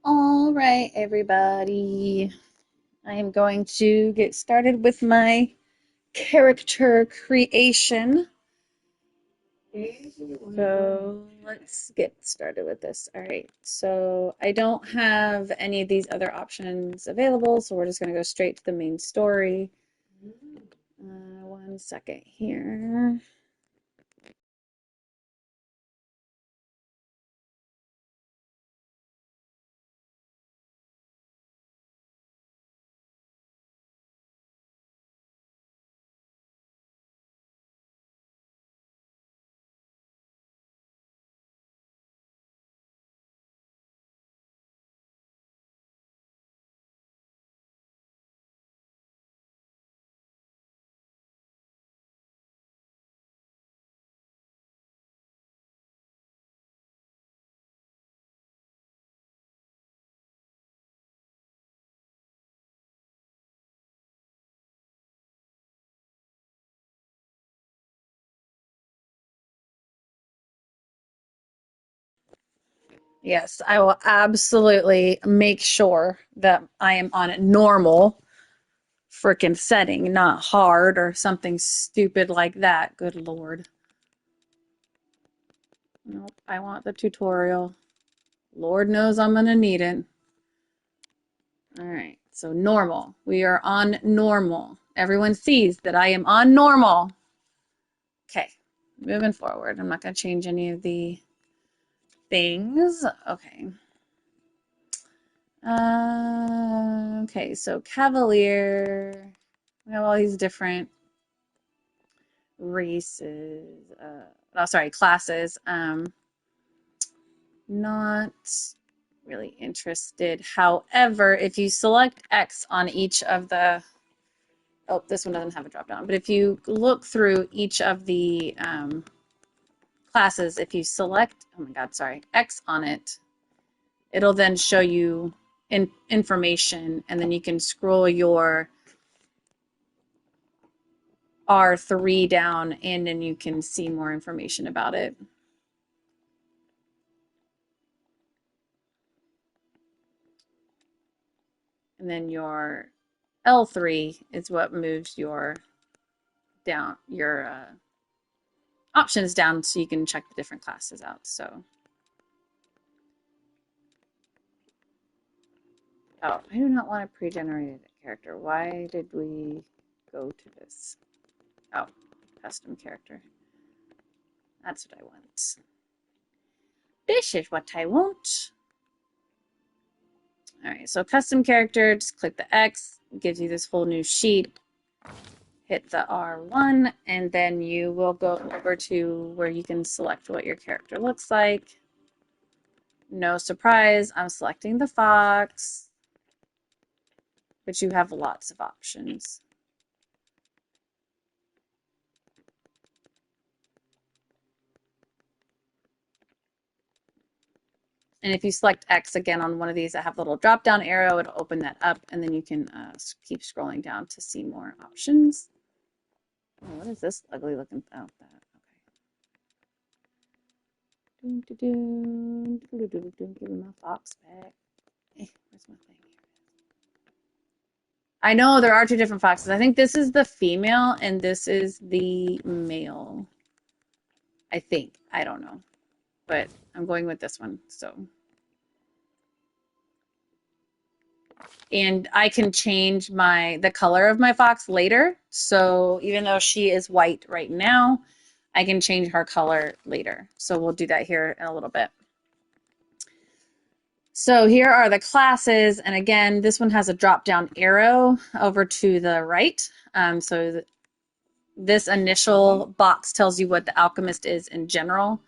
All right, everybody. I am going to get started with my character creation. So let's get started with this. All right, so I don't have any of these other options available, so we're just going to go straight to the main story. 1 second here. Yes, I will absolutely make sure that I am on a normal freaking setting, not hard or something stupid like that. Good Lord. Nope, I want the tutorial. Lord knows I'm gonna need it. All right, so normal. We are on normal. Everyone sees that I am on normal. Okay, moving forward. I'm not gonna change any of the things. Okay. Okay, so Cavalier. We have all these different races, oh, sorry, classes. Not really interested. However, if you select X on each of the, oh, this one doesn't have a drop down, but if you look through each of the classes, if you select, oh my God, sorry, X on it, it'll then show you information, and then you can scroll your R3 down in and you can see more information about it. And then your L3 is what moves your down your options down so you can check the different classes out. So, oh, I do not want a pre-generated character. Why did we go to this? Oh, custom character. That's what I want. This is what I want. All right, so custom character, just click the X, it gives you this whole new sheet. Hit the R1, and then you will go over to where you can select what your character looks like. No surprise, I'm selecting the fox, but you have lots of options. And if you select X again on one of these that have a little drop down arrow, it'll open that up, and then you can keep scrolling down to see more options. Oh, what is this ugly looking? Oh, that. Okay. Give me my fox back. Where's my thing? I know there are two different foxes. I think this is the female and this is the male. I think. I don't know. But I'm going with this one. So. And I can change the color of my fox later. So even though she is white right now, I can change her color later. So we'll do that here in a little bit. So here are the classes. And again, this one has a drop down arrow over to the right. So this initial box tells you what the alchemist is in general.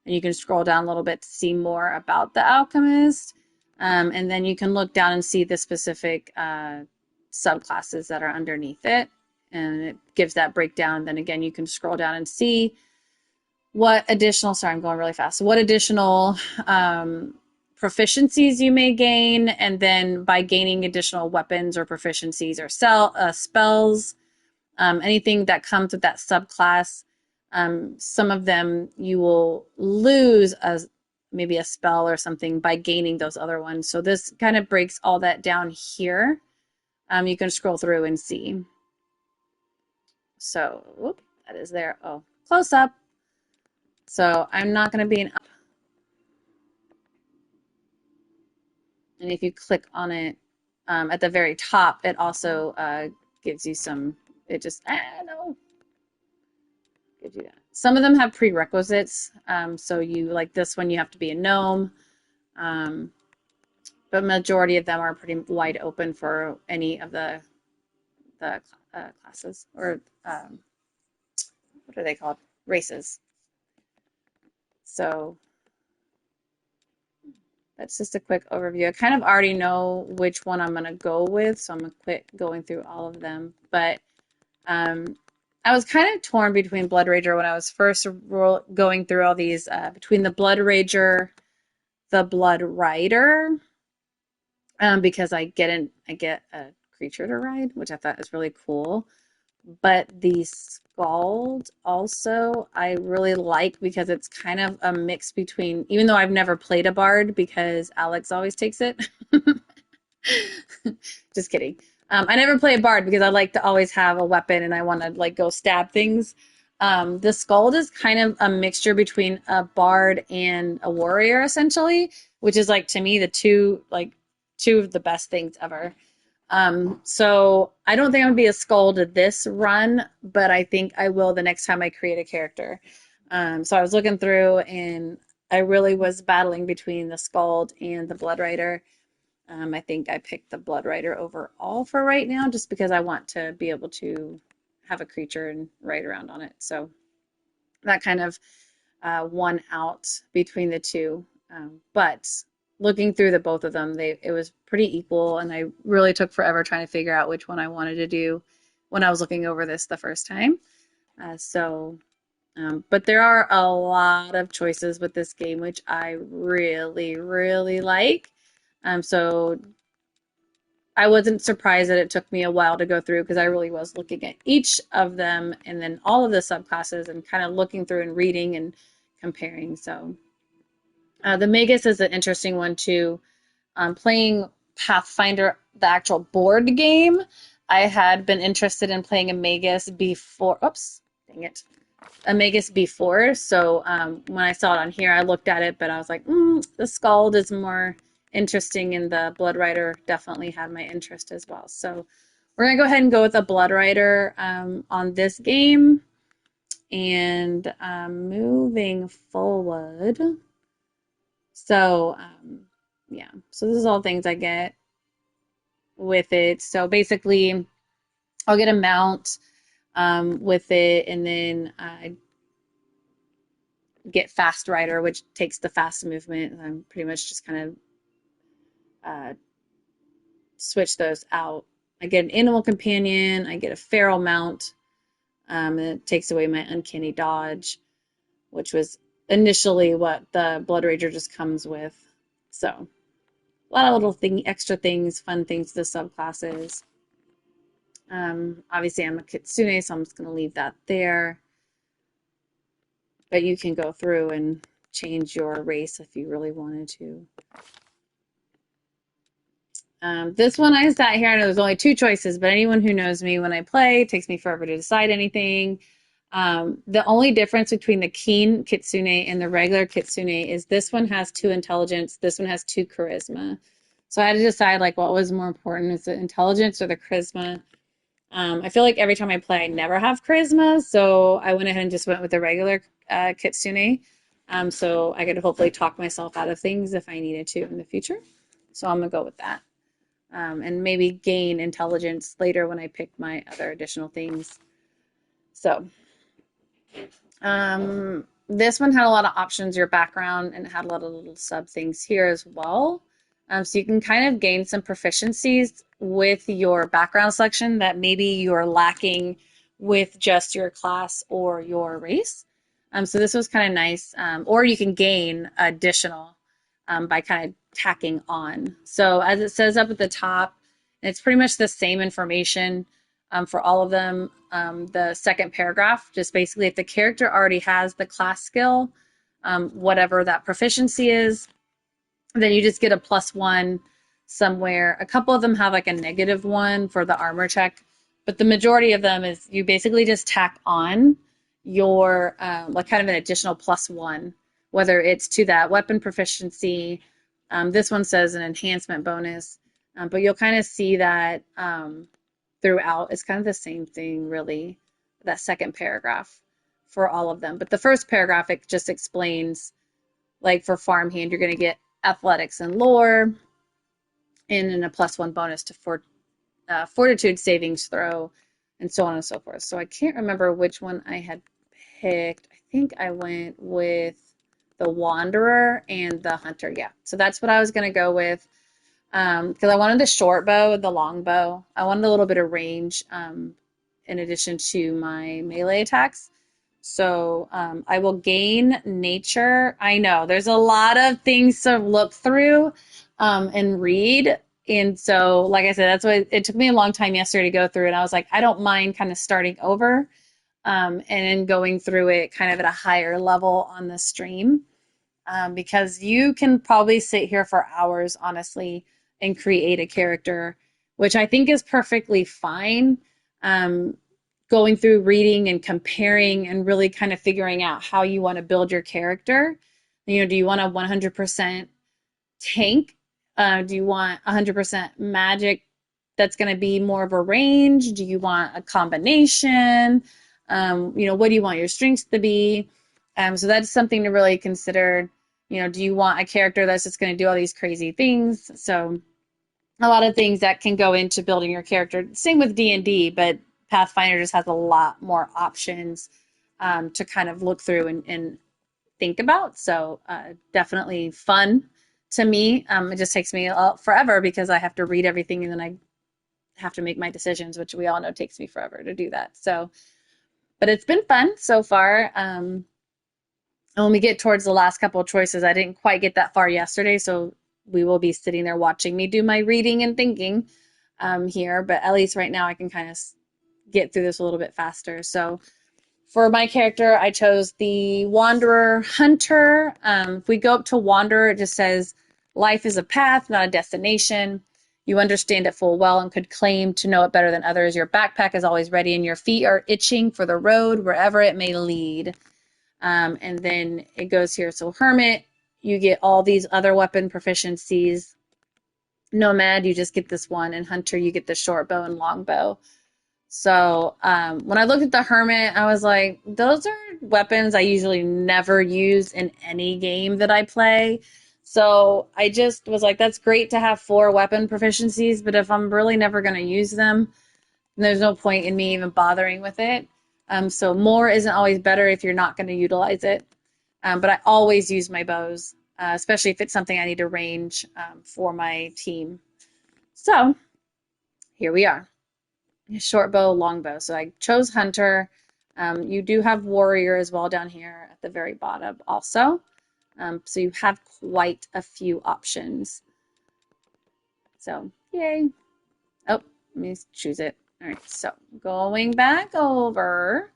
And you can scroll down a little bit to see more about the alchemist. And then you can look down and see the specific subclasses that are underneath it. And it gives that breakdown. Then again, you can scroll down and see what additional, sorry, I'm going really fast. What additional proficiencies you may gain. And then by gaining additional weapons or proficiencies or spells, anything that comes with that subclass, some of them you will lose maybe a spell or something by gaining those other ones. So this kind of breaks all that down here. You can scroll through and see. So, whoop, that is there. Oh, close up. So I'm not going to be an up. And if you click on it at the very top, it also gives you some, it just, no. Gives you that. Some of them have prerequisites. So you, like this one, you have to be a gnome. But majority of them are pretty wide open for any of the classes, or what are they called? Races. So that's just a quick overview. I kind of already know which one I'm going to go with, so I'm going to quit going through all of them. But I was kind of torn between Blood Rager when I was first going through all these, between the Blood Rager, the Blood Rider, because I get a creature to ride, which I thought was really cool. But the Scald also I really like because it's kind of a mix between, even though I've never played a bard because Alex always takes it. Just kidding. I never play a bard because I like to always have a weapon and I want to like go stab things. The Scald is kind of a mixture between a bard and a warrior essentially, which is like to me the two of the best things ever. So I don't think I'm gonna be a Skald this run, but I think I will the next time I create a character. So I was looking through and I really was battling between the Skald and the Blood Rider. I think I picked the Blood Rider overall for right now, just because I want to be able to have a creature and write around on it. So that kind of won out between the two. But looking through the both of them, it was pretty equal, and I really took forever trying to figure out which one I wanted to do when I was looking over this the first time. But there are a lot of choices with this game, which I really, really like. So I wasn't surprised that it took me a while to go through because I really was looking at each of them and then all of the subclasses and kind of looking through and reading and comparing. So the Magus is an interesting one too. Playing Pathfinder, the actual board game, I had been interested in playing a Magus before. Oops, dang it. A Magus before. So when I saw it on here, I looked at it, but I was like, the Scald is more interesting, and the Blood Rider definitely had my interest as well. So we're going to go ahead and go with a Blood Rider on this game. And moving forward. So, yeah, so this is all things I get with it. So basically, I'll get a mount with it, and then I get Fast Rider, which takes the fast movement. I'm pretty much just kind of switch those out. I get an Animal Companion, I get a Feral Mount, and it takes away my Uncanny Dodge, which was initially what the Blood Rager just comes with. So a lot of little extra things, fun things to the subclasses. Obviously, I'm a Kitsune, so I'm just going to leave that there. But you can go through and change your race if you really wanted to. This one I sat here and there was only two choices, but anyone who knows me when I play, it takes me forever to decide anything. The only difference between the Keen Kitsune and the regular Kitsune is this one has 2 intelligence, this one has 2 charisma. So I had to decide like what was more important, is the intelligence or the charisma? I feel like every time I play, I never have charisma, so I went ahead and just went with the regular Kitsune. So I could hopefully talk myself out of things if I needed to in the future. So I'm gonna go with that. And maybe gain intelligence later when I pick my other additional things. So this one had a lot of options, your background, and it had a lot of little sub things here as well. So you can kind of gain some proficiencies with your background selection that maybe you're lacking with just your class or your race. So this was kind of nice. Or you can gain additional by kind of tacking on. So as it says up at the top, it's pretty much the same information for all of them. The second paragraph, just basically if the character already has the class skill, whatever that proficiency is, then you just get a +1 somewhere. A couple of them have like a -1 for the armor check, but the majority of them is you basically just tack on your like kind of an additional +1, whether it's to that weapon proficiency. This one says an enhancement bonus, but you'll kind of see that throughout. It's kind of the same thing, really, that second paragraph for all of them. But the first paragraph, it just explains, like for farmhand, you're going to get athletics and lore, and then a +1 bonus to fortitude savings throw, and so on and so forth. So I can't remember which one I had picked. I think I went with the Wanderer and the Hunter. Yeah, so that's what I was going to go with because I wanted the short bow, the long bow. I wanted a little bit of range in addition to my melee attacks. So I will gain nature. I know there's a lot of things to look through and read. And so, like I said, that's why it took me a long time yesterday to go through it. I was like, I don't mind kind of starting over and then going through it kind of at a higher level on the stream because you can probably sit here for hours, honestly, and create a character, which I think is perfectly fine. Going through reading and comparing and really kind of figuring out how you want to build your character. You know, do you want a 100% tank? Do you want 100% magic that's going to be more of a range? Do you want a combination? You know, what do you want your strengths to be? So that's something to really consider. You know, do you want a character that's just going to do all these crazy things? So a lot of things that can go into building your character. Same with D&D, but Pathfinder just has a lot more options to kind of look through and think about. So definitely fun to me. It just takes me forever because I have to read everything and then I have to make my decisions, which we all know takes me forever to do that. So, but it's been fun so far. And when we get towards the last couple of choices, I didn't quite get that far yesterday, so we will be sitting there watching me do my reading and thinking here. But at least right now, I can kind of get through this a little bit faster. So for my character, I chose the Wanderer Hunter. If we go up to Wanderer, it just says, life is a path, not a destination. You understand it full well and could claim to know it better than others. Your backpack is always ready and your feet are itching for the road wherever it may lead. And then it goes here. So Hermit, you get all these other weapon proficiencies. Nomad, you just get this one. And Hunter, you get the short bow and long bow. So when I looked at the Hermit, I was like, those are weapons I usually never use in any game that I play. So I just was like, that's great to have 4 weapon proficiencies, but if I'm really never going to use them, there's no point in me even bothering with it. So more isn't always better if you're not going to utilize it. But I always use my bows, especially if it's something I need to range for my team. So here we are. Short bow, long bow. So I chose Hunter. You do have Warrior as well down here at the very bottom also. So you have quite a few options. So yay. Oh, let me choose it. All right, so going back over.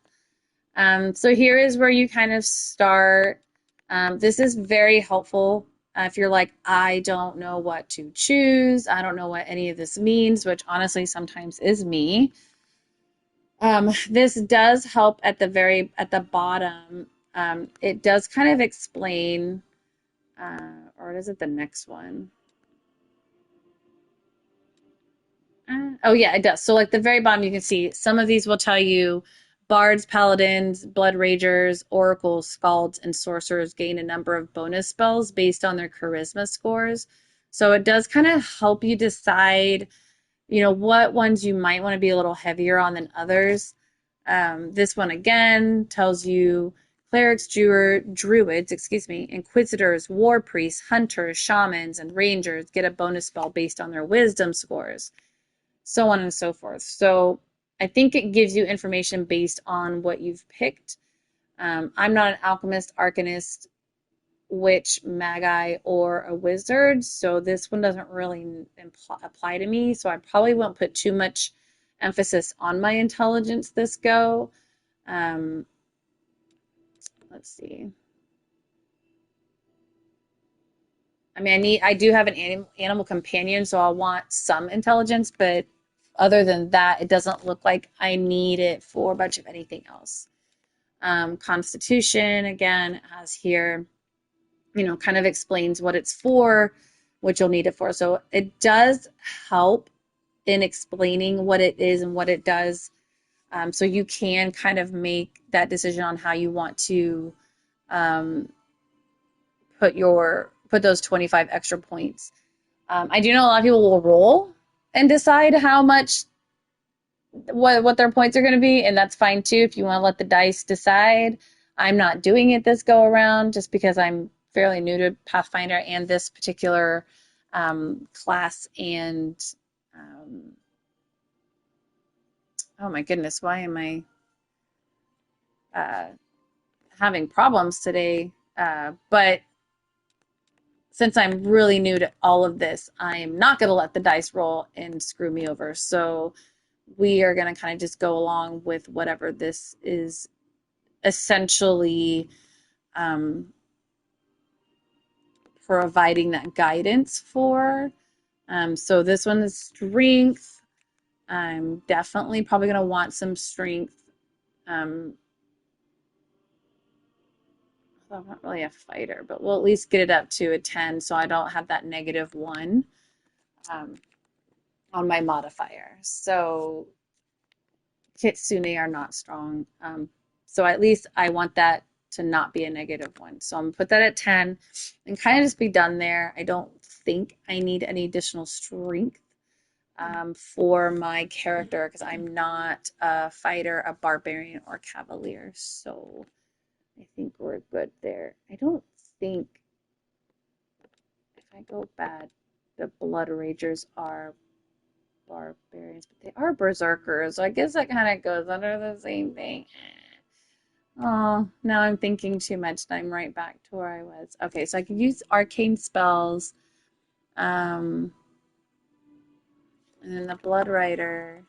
So here is where you kind of start. This is very helpful if you're like, I don't know what to choose. I don't know what any of this means, which honestly sometimes is me. This does help at the bottom. It does kind of explain, or is it the next one? Oh yeah, it does. So like the very bottom, you can see some of these will tell you bards, paladins, blood ragers, oracles, scalds, and sorcerers gain a number of bonus spells based on their charisma scores. So it does kind of help you decide, what ones you might want to be a little heavier on than others. This one again tells you clerics, druids, inquisitors, war priests, hunters, shamans, and rangers get a bonus spell based on their wisdom scores, so on and so forth. So I think it gives you information based on what you've picked. I'm not an alchemist, arcanist, witch, magi, or a wizard, so this one doesn't really apply to me, so I probably won't put too much emphasis on my intelligence this go. Let's see. I mean, I do have an animal companion, so I'll want some intelligence, but other than that, it doesn't look like I need it for much of anything else. Constitution, again, has here, kind of explains what it's for, what you'll need it for. So it does help in explaining what it is and what it does. So you can kind of make that decision on how you want to put those 25 extra points. I do know a lot of people will roll and decide how much what their points are going to be, and that's fine too if you want to let the dice decide. I'm not doing it this go around just because I'm fairly new to Pathfinder and this particular class, and oh my goodness, why am I having problems today? But since I'm really new to all of this, I am not going to let the dice roll and screw me over. So we are going to kind of just go along with whatever this is essentially providing that guidance for. So this one is strength. I'm definitely probably going to want some strength. I'm not really a fighter, but we'll at least get it up to a 10 so I don't have that -1 on my modifier. So Kitsune are not strong. So at least I want that to not be a -1. So I'm going to put that at 10 and kind of just be done there. I don't think I need any additional strength. for my character because I'm not a fighter, a barbarian, or cavalier. So I think we're good there. I don't think if I go bad, the Blood Ragers are barbarians, but they are berserkers. So I guess that kind of goes under the same thing. Oh, now I'm thinking too much and I'm right back to where I was. Okay, so I can use arcane spells. Um, and then the Blood Rider.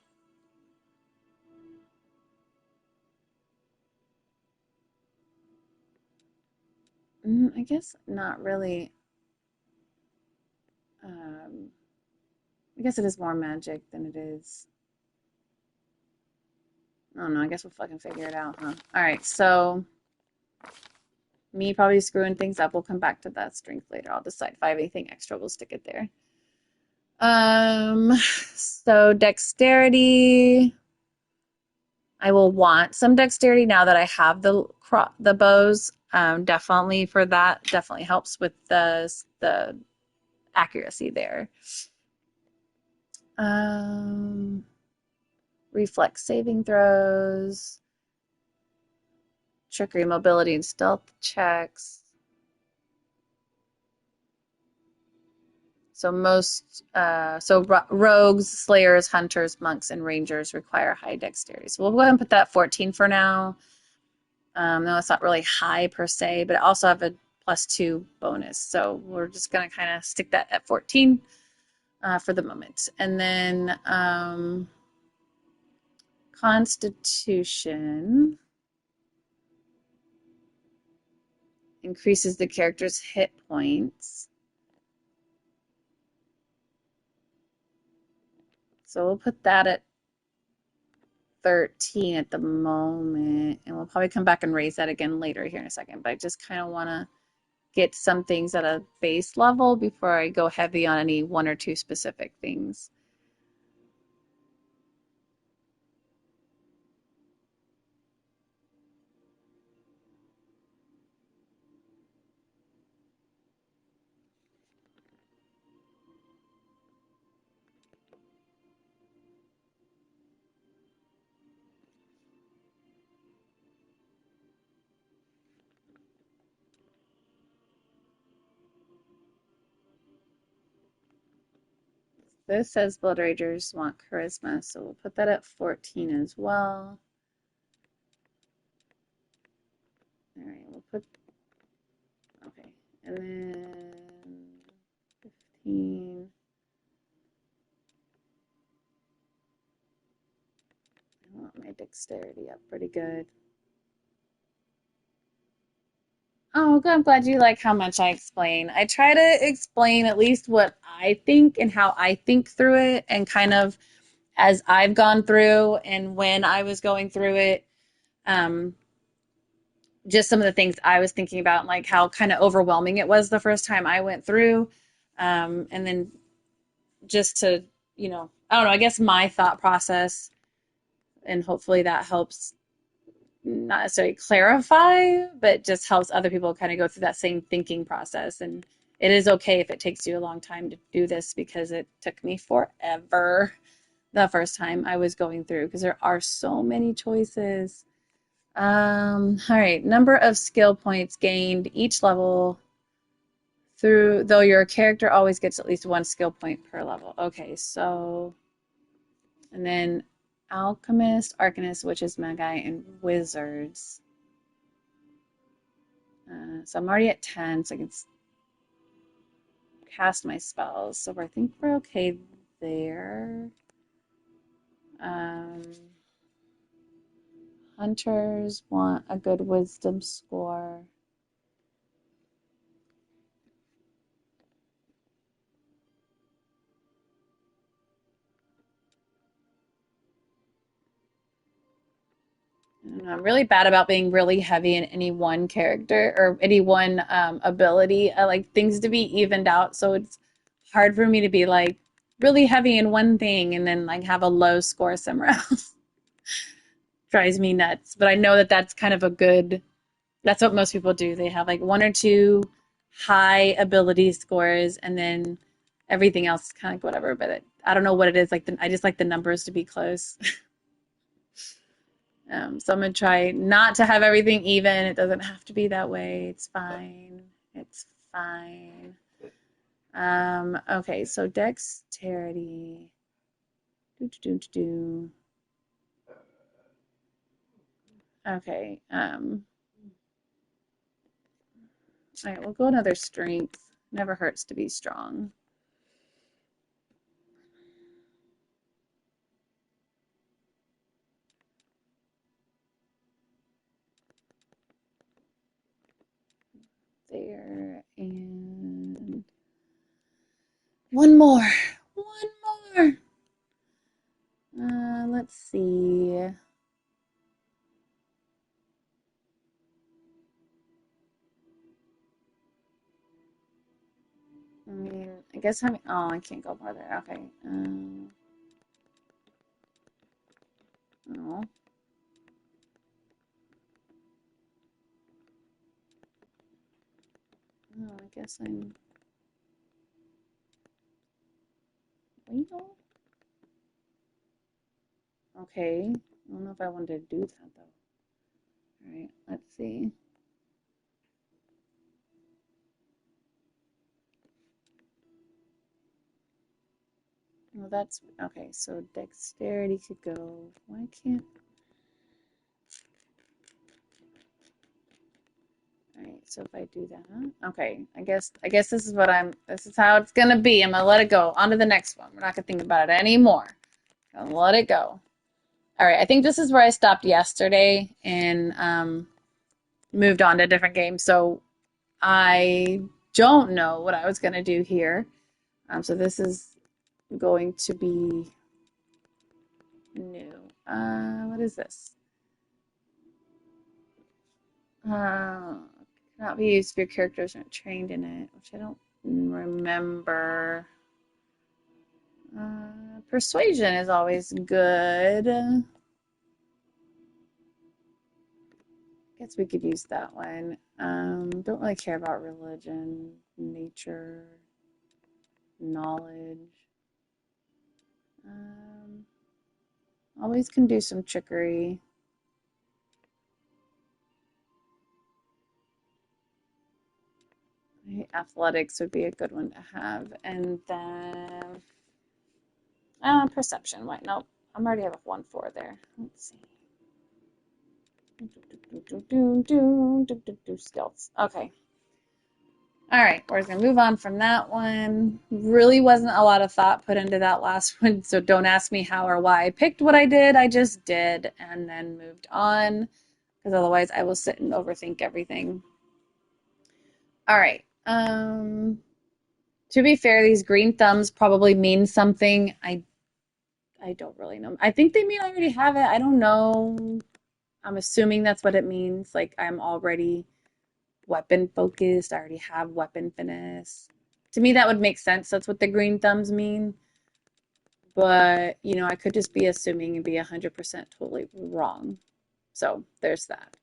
I guess not really. Um, I guess it is more magic than it is. I don't know. I guess we'll fucking figure it out, huh? All right, so me probably screwing things up. We'll come back to that strength later. I'll decide if I have anything extra. We'll stick it there. So dexterity. I will want some dexterity now that I have the bows. Definitely for that. Definitely helps with the accuracy there. Reflex saving throws, trickery, mobility, and stealth checks. So rogues, slayers, hunters, monks, and rangers require high dexterity. So we'll go ahead and put that 14 for now. No, it's not really high per se, but I also have a +2 bonus. So we're just going to kind of stick that at 14 for the moment. And then Constitution increases the character's hit points. So we'll put that at 13 at the moment, and we'll probably come back and raise that again later here in a second, but I just kind of want to get some things at a base level before I go heavy on any one or two specific things. This says Blood Ragers want charisma, so we'll put that at 14 as well. All right, we'll put, okay, and then 15. I want my dexterity up pretty good. Oh, I'm glad you like how much I explain. I try to explain at least what I think and how I think through it, and kind of as I've gone through and when I was going through it, um, just some of the things I was thinking about, and like how kind of overwhelming it was the first time I went through. And then just to, I don't know, I guess my thought process, and hopefully that helps not necessarily clarify, but just helps other people kind of go through that same thinking process. And it is okay if it takes you a long time to do this, because it took me forever the first time I was going through, because there are so many choices. All right, number of skill points gained each level though your character always gets at least 1 skill point per level. Okay, so, and then alchemist, arcanist, witches, magi, and wizards. So I'm already at 10, so I can cast my spells. So I think we're okay there. Hunters want a good wisdom score. I'm really bad about being really heavy in any one character or any one ability. I like things to be evened out, so it's hard for me to be like really heavy in one thing and then like have a low score somewhere else. Drives me nuts. But I know that that's kind of that's what most people do. They have like 1 or 2 high ability scores, and then everything else is kind of like whatever. But I don't know what it is. Like I just like the numbers to be close. So I'm gonna try not to have everything even. It doesn't have to be that way. It's fine. It's fine. Okay, so dexterity. Do, do, do, do. Okay. All right, we'll go another strength. Never hurts to be strong. There, and one more. One more. Let's see. I mean, I guess having, oh, I can't go farther. Okay. Oh. Oh, I guess I'm legal. Okay. I don't know if I wanted to do that though. All right, let's see. Well, that's okay. So dexterity could go. Why can't? All right. So if I do that, okay. I guess this is what I'm. This is how it's gonna be. I'm gonna let it go. On to the next one. We're not gonna think about it anymore. Gonna let it go. All right. I think this is where I stopped yesterday and moved on to a different game. So I don't know what I was gonna do here. So this is going to be new. What is this? Cannot be used if your characters aren't trained in it, which I don't remember. Persuasion is always good. Guess we could use that one. Don't really care about religion, nature, knowledge. Always can do some trickery. Athletics would be a good one to have. And then perception. Why? Nope. I'm already have a 1-4 there. Let's see. Skills. Okay. All right. We're going to move on from that one. Really wasn't a lot of thought put into that last one, so don't ask me how or why I picked what I did. I just did and then moved on because otherwise I will sit and overthink everything. All right. To be fair, these green thumbs probably mean something. I don't really know. I think they mean I already have it. I don't know. I'm assuming that's what it means. Like I'm already weapon focused. I already have weapon finesse. To me, that would make sense. That's what the green thumbs mean. But, I could just be assuming and be 100% totally wrong. So there's that.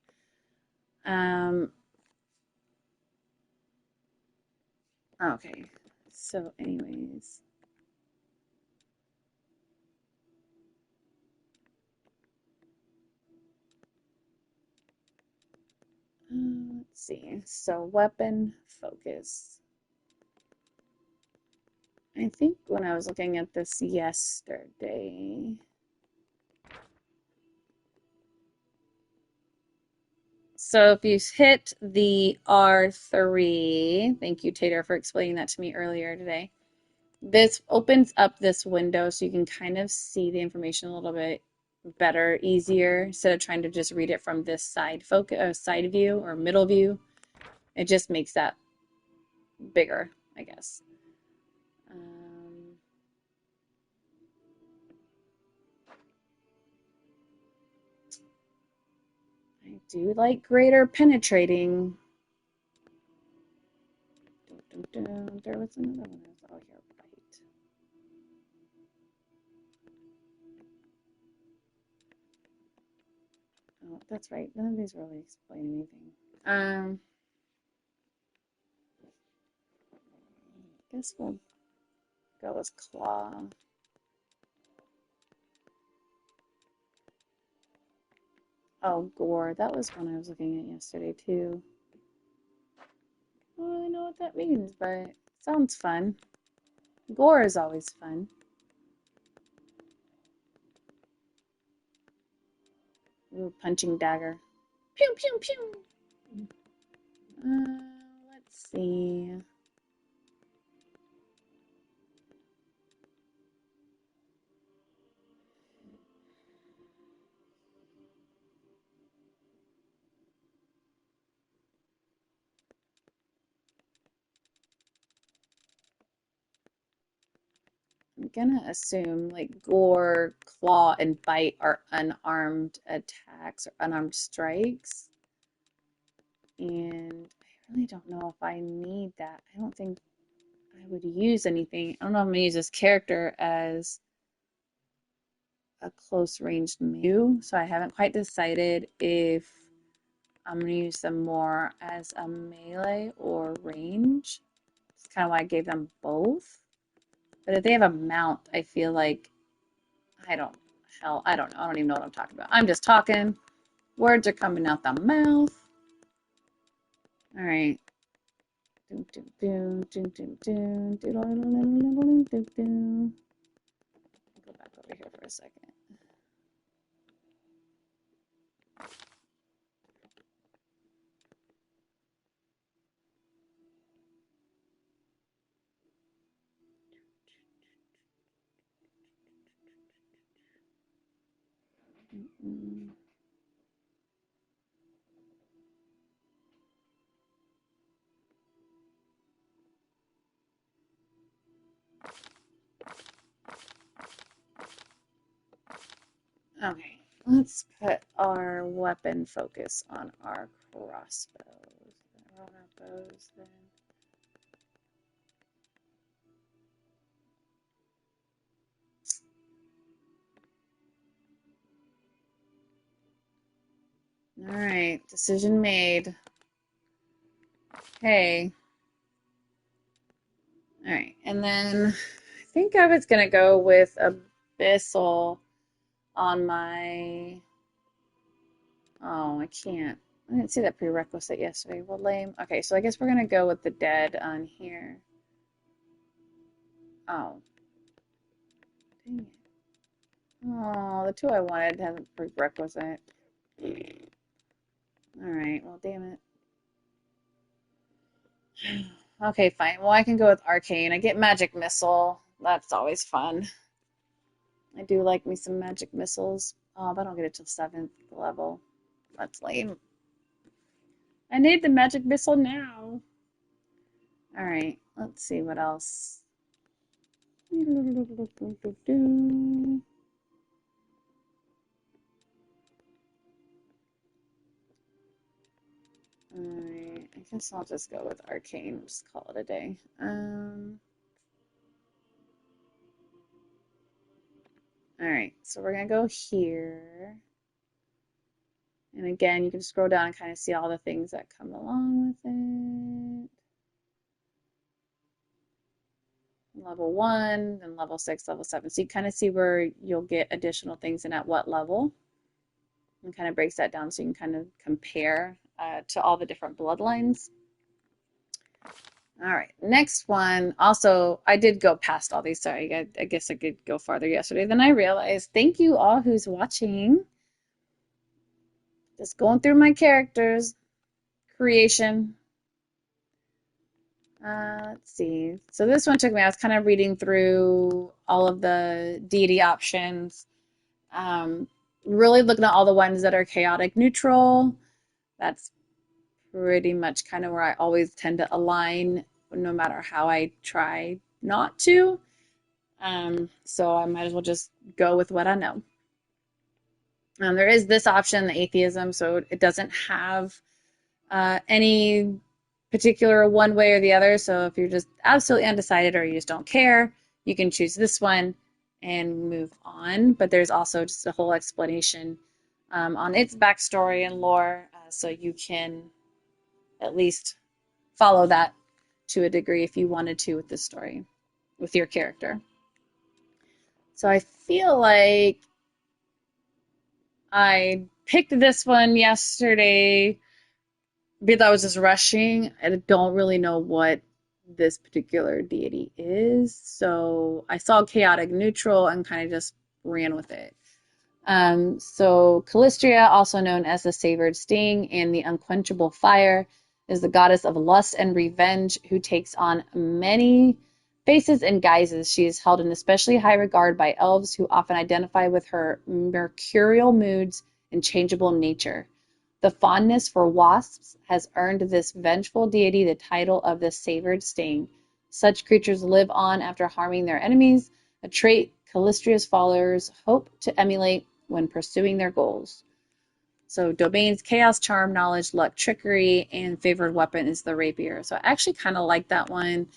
Okay. So anyways. Let's see. So weapon focus. I think when I was looking at this yesterday, so if you hit the R3, thank you, Tater, for explaining that to me earlier today. This opens up this window so you can kind of see the information a little bit better, easier, instead of trying to just read it from this side focus, side view or middle view. It just makes that bigger, I guess. I do like greater penetrating. There was another one. Oh, here, right. Oh, that's right. None of these really explain anything. I guess we'll go with claw. Oh, gore. That was one I was looking at yesterday too. I don't really know what that means, but it sounds fun. Gore is always fun. Ooh, punching dagger. Pew, pew, pew. Let's see. I'm gonna assume like gore, claw, and bite are unarmed attacks or unarmed strikes. And I really don't know if I need that. I don't think I would use anything. I don't know if I'm gonna use this character as a close ranged melee. So I haven't quite decided if I'm gonna use them more as a melee or range. It's kind of why I gave them both. But if they have a mount, I feel like I don't I don't know. I don't even know what I'm talking about. I'm just talking. Words are coming out the mouth. All right. Go back over here for a second. Okay, let's put our weapon focus on our crossbows. On our bows then. All right, decision made. Okay. All right, and then I think I was gonna go with Abyssal on my. Oh, I can't. I didn't see that prerequisite yesterday. Well, lame. Okay, so I guess we're gonna go with the dead on here. Oh, dang it. Oh, the two I wanted had a prerequisite. All right, well, damn it. Okay, fine. Well, I can go with Arcane. I get Magic Missile. That's always fun. I do like me some Magic Missiles. Oh, but I don't get it till 7th level. That's lame. I need the Magic Missile now. All right, let's see what else. Alright, I guess I'll just go with Arcane, just call it a day. Alright, so we're gonna go here. And again, you can scroll down and kind of see all the things that come along with it. Level 1, then level 6, level 7. So you kind of see where you'll get additional things and at what level. And kind of breaks that down so you can kind of compare to all the different bloodlines. All right, next one. Also, I did go past all these. Sorry, I guess I could go farther yesterday than I realized. Thank you all who's watching. Just going through my characters. Creation. Let's see. So this one took me, I was kind of reading through all of the deity options. Really looking at all the ones that are chaotic neutral. That's pretty much kind of where I always tend to align, no matter how I try not to. So I might as well just go with what I know. There is this option, the atheism, so it doesn't have any particular one way or the other. So if you're just absolutely undecided or you just don't care, you can choose this one and move on. But there's also just a whole explanation on its backstory and lore, so you can at least follow that to a degree if you wanted to with this story, with your character. So I feel like I picked this one yesterday because I was just rushing. I don't really know what this particular deity is. So I saw chaotic neutral and kind of just ran with it. So Callistria, also known as the Savored Sting and the Unquenchable Fire, is the goddess of lust and revenge who takes on many faces and guises. She is held in especially high regard by elves who often identify with her mercurial moods and changeable nature. The fondness for wasps has earned this vengeful deity the title of the Savored Sting. Such creatures live on after harming their enemies, a trait Callistria's followers hope to emulate when pursuing their goals. So domains, chaos, charm, knowledge, luck, trickery, and favored weapon is the rapier. So I actually kind of like that one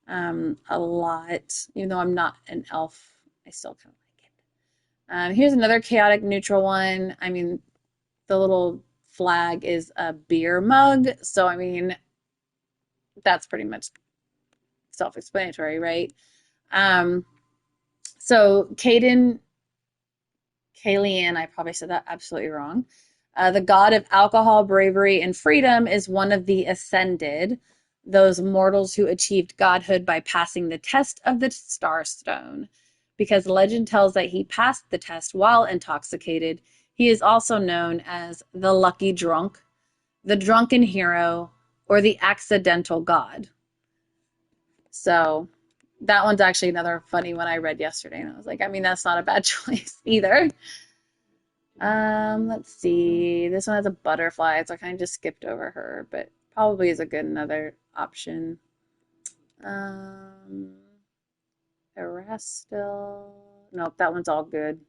a lot. Even though I'm not an elf, I still kind of like it. Here's another chaotic neutral one. I mean, the little flag is a beer mug. So, I mean, that's pretty much self-explanatory, right? So Caden Kalian, I probably said that absolutely wrong. The god of alcohol, bravery, and freedom is one of the ascended, those mortals who achieved godhood by passing the test of the Starstone. Because legend tells that he passed the test while intoxicated, he is also known as the lucky drunk, the drunken hero, or the accidental god. So that one's actually another funny one I read yesterday, and I was like, I mean, that's not a bad choice either. Let's see. This one has a butterfly, so I kind of just skipped over her, but probably is a good another option. Erastil. Nope, that one's all good.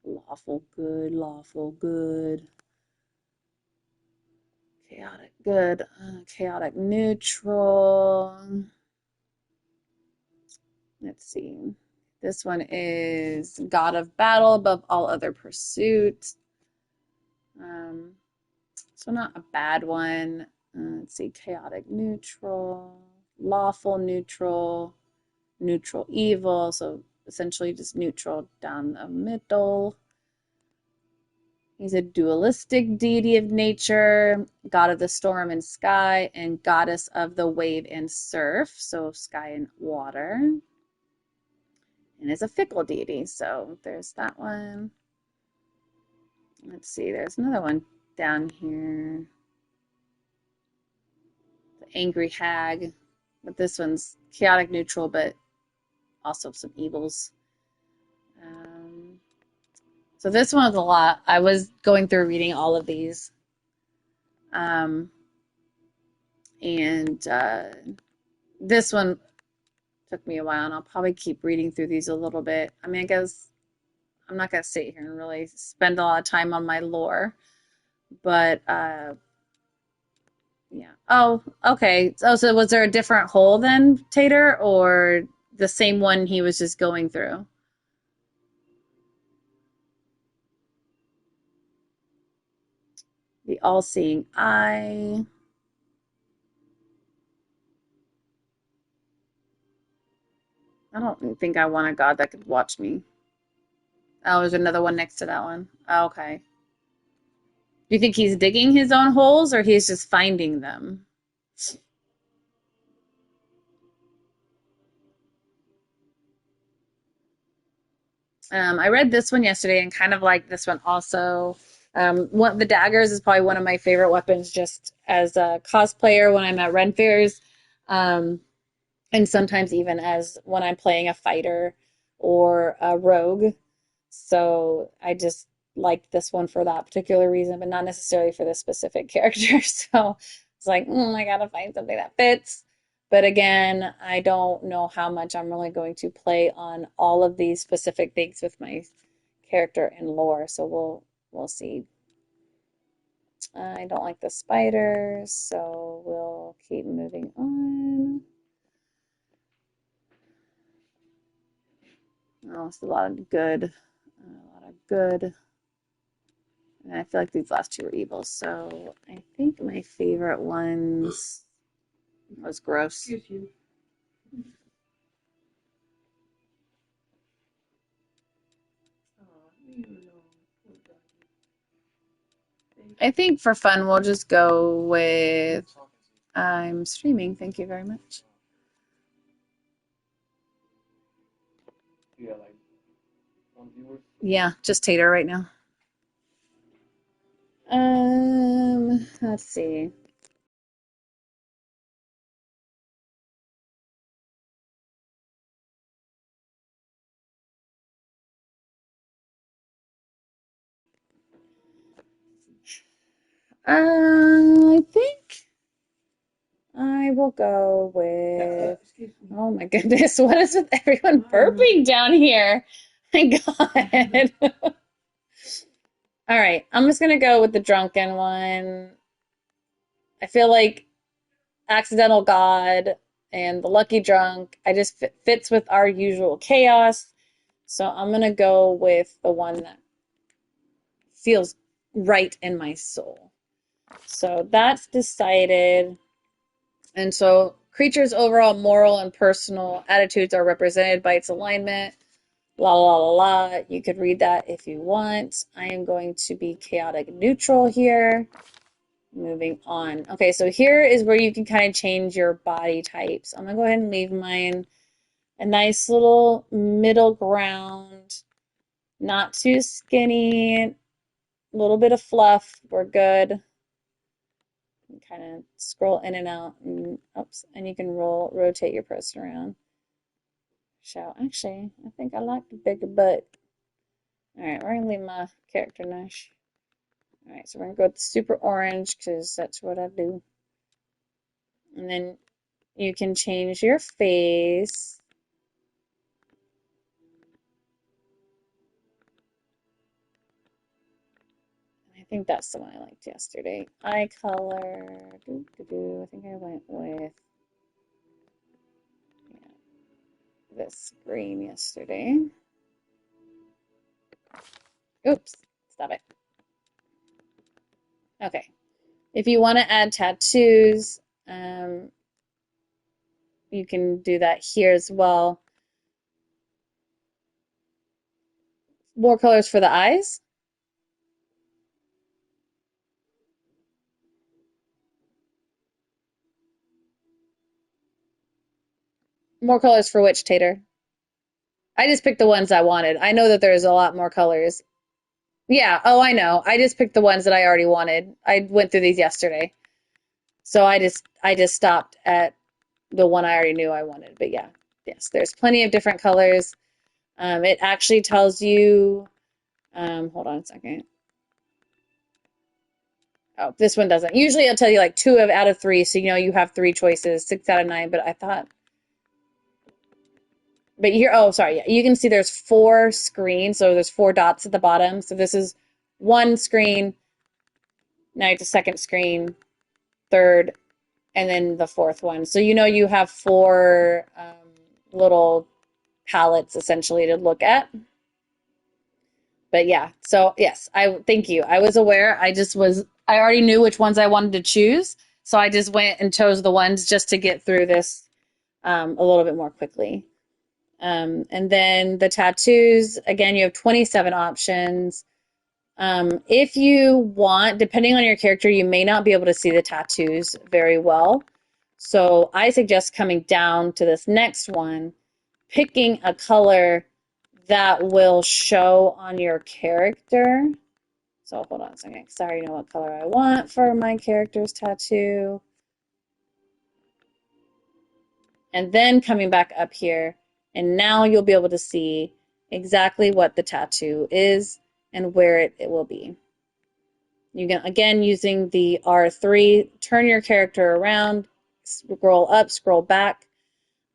Lawful good, lawful good. Chaotic good, chaotic neutral. Let's see. This one is God of Battle above all other pursuits. So not a bad one. Let's see, chaotic neutral, lawful neutral, neutral evil. So essentially just neutral down the middle. He's a dualistic deity of nature, god of the storm and sky, and goddess of the wave and surf. So sky and water. And is a fickle deity. So there's that one. Let's see, there's another one down here. The angry hag. But this one's chaotic neutral, but also some evils. So this one was a lot. I was going through reading all of these. And this one took me a while, and I'll probably keep reading through these a little bit. I mean, I guess I'm not going to sit here and really spend a lot of time on my lore. But, yeah. Oh, okay. So was there a different hole then, Tater, or the same one he was just going through? The all-seeing eye. I don't think I want a god that could watch me. Oh, there's another one next to that one. Oh, okay. Do you think he's digging his own holes or he's just finding them? I read this one yesterday and kind of like this one also. One the daggers is probably one of my favorite weapons just as a cosplayer when I'm at Ren fairs. And sometimes even as when I'm playing a fighter or a rogue. So I just liked this one for that particular reason, but not necessarily for this specific character. So it's like, I gotta find something that fits. But again, I don't know how much I'm really going to play on all of these specific things with my character and lore. So we'll see. I don't like the spiders, so we'll keep moving on. Oh, it's a lot of good. A lot of good. And I feel like these last two are evil. So I think my favorite ones was gross. Excuse you. Oh, you know, poor doggy. I think for fun, we'll just go with I'm streaming. Thank you very much. Yeah, just Tater right now. Let's see. I think I will go with. Oh my goodness, what is with everyone burping down here? My God. All right, I'm just gonna go with the drunken one. I feel like Accidental God and the Lucky Drunk, I just fits with our usual chaos. So I'm gonna go with the one that feels right in my soul. So that's decided. And so creature's overall moral and personal attitudes are represented by its alignment. La la la la. You could read that if you want. I am going to be chaotic neutral here. Moving on. Okay, so here is where you can kind of change your body types. I'm gonna go ahead and leave mine a nice little middle ground. Not too skinny, a little bit of fluff. We're good. Kind of scroll in and out, and oops, and you can rotate your person around. Actually, I think I like the bigger butt. All right, we're gonna leave my character niche. All right, so we're gonna go with super orange because that's what I do. And then you can change your face. I think that's the one I liked yesterday. Eye color. I think I went with this green yesterday. Oops, stop it. Okay. If you want to add tattoos, you can do that here as well. More colors for the eyes. More colors for which, Tater? I just picked the ones I wanted. I know that there's a lot more colors. Yeah, oh, I know. I just picked the ones that I already wanted. I went through these yesterday. So I just stopped at the one I already knew I wanted. But yeah, yes, there's plenty of different colors. It actually tells you, hold on a second. Oh, this one doesn't. Usually it'll tell you like two out of three, so you know you have three choices, 6 out of 9. But I thought, but here, oh, sorry, yeah, you can see there's 4 screens, so there's 4 dots at the bottom. So this is one screen. Now it's a second screen, third, and then the fourth one. So you know you have 4 little palettes essentially to look at. But yeah, so yes, I thank you. I was aware. I already knew which ones I wanted to choose. So I just went and chose the ones just to get through this a little bit more quickly. And then the tattoos, again, you have 27 options. If you want, depending on your character, you may not be able to see the tattoos very well. So I suggest coming down to this next one, picking a color that will show on your character. So hold on a second, because I already know what color I want for my character's tattoo. And then coming back up here, and now you'll be able to see exactly what the tattoo is and where it will be. You can, again, using the R3, turn your character around, scroll up, scroll back,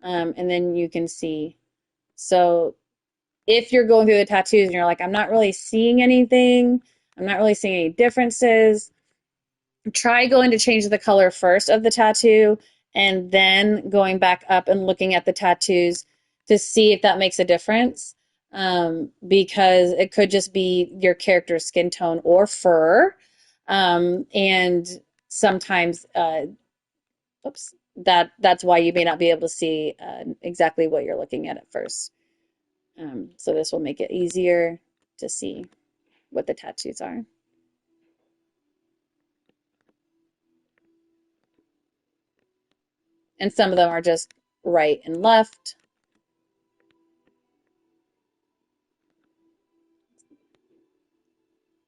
and then you can see. So if you're going through the tattoos and you're like, I'm not really seeing anything, I'm not really seeing any differences, try going to change the color first of the tattoo and then going back up and looking at the tattoos to see if that makes a difference. Because it could just be your character's skin tone or fur. And sometimes, oops, that's why you may not be able to see exactly what you're looking at first. So this will make it easier to see what the tattoos are. And some of them are just right and left.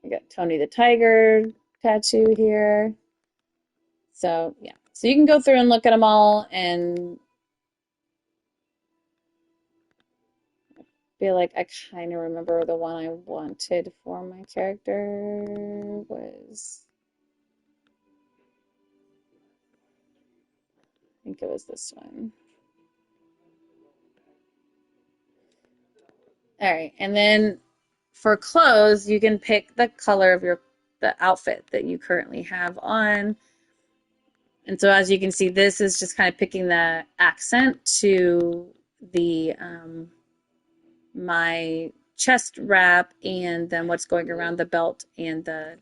I got Tony the Tiger tattoo here. So yeah, so you can go through and look at them all and feel like I kind of remember the one I wanted for my character was, I think it was this one. All right, and then for clothes, you can pick the color of the outfit that you currently have on. And so as you can see, this is just kind of picking the accent to the my chest wrap and then what's going around the belt and the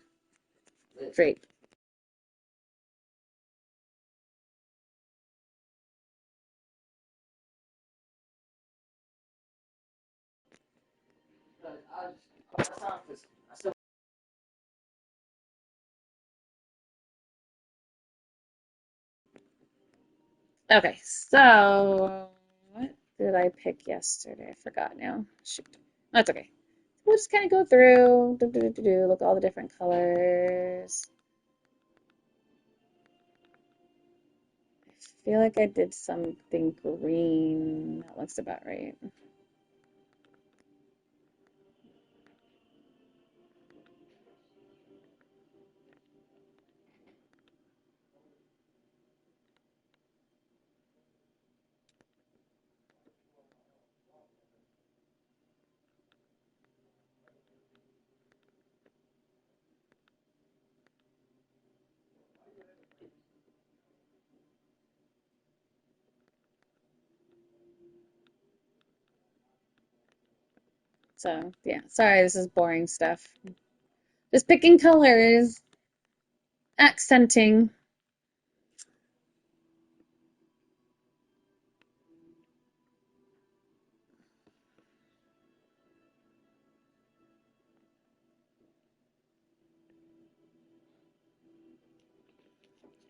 drape. Okay, so what did I pick yesterday? I forgot now. Shoot. That's okay. We'll just kind of go through, look at all the different colors. I feel like I did something green. That looks about right. So yeah, sorry, this is boring stuff. Just picking colors, accenting.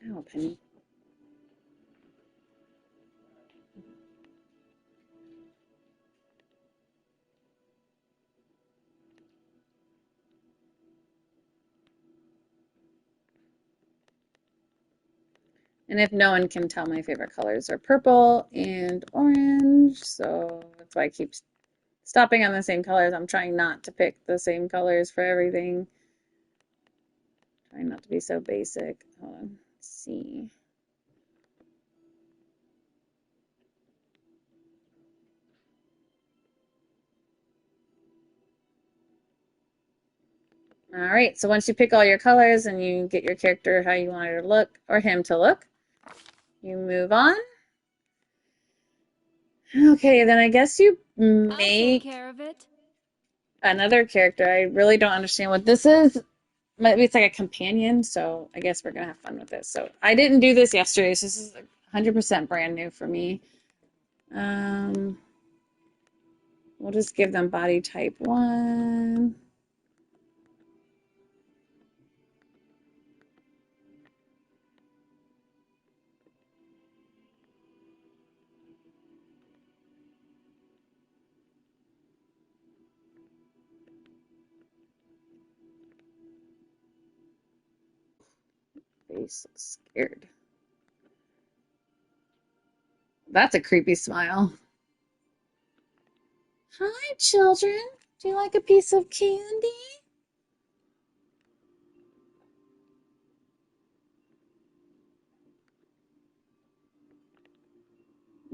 Oh, Penny. And if no one can tell, my favorite colors are purple and orange. So that's why I keep stopping on the same colors. I'm trying not to pick the same colors for everything. Trying not to be so basic. Hold on. Let's see. All right, so once you pick all your colors and you get your character how you want her to look or him to look, you move on. Okay, then I guess you I'll take make care of it. another character. I really don't understand what this is. Maybe it's like a companion, so I guess we're gonna have fun with this. So I didn't do this yesterday, so this is 100% brand new for me. Um, we'll just give them body type 1. Face scared. That's a creepy smile. Hi, children. Do you like a piece of candy?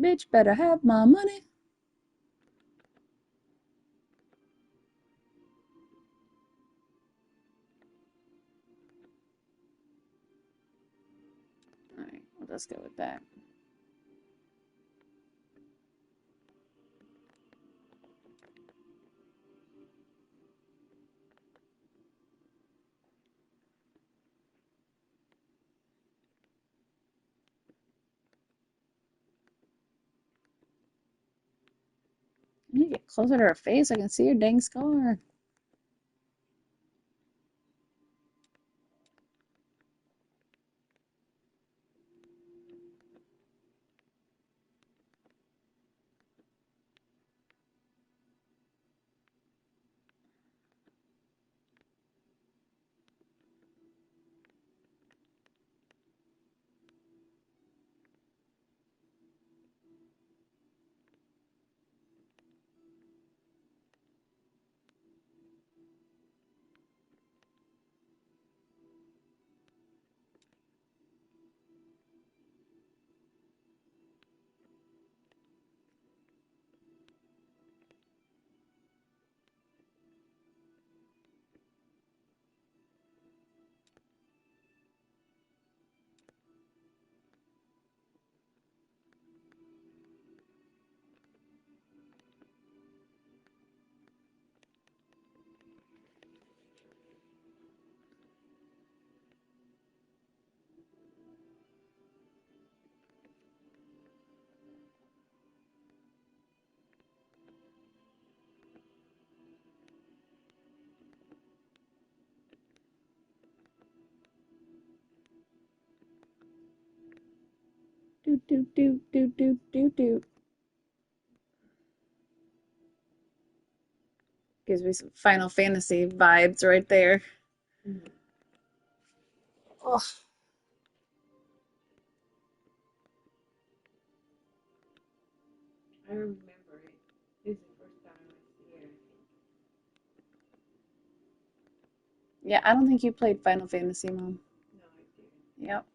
Bitch better have my money. All right, we'll just go with that. I need to get closer to her face. I can see her dang scar. Do, do, do, do, do, do, do. Gives me some Final Fantasy vibes right there. Oh, I remember it. This is the first time I see it, I think. yeah, I don't think you played Final Fantasy, Mom. No, I didn't. Yep.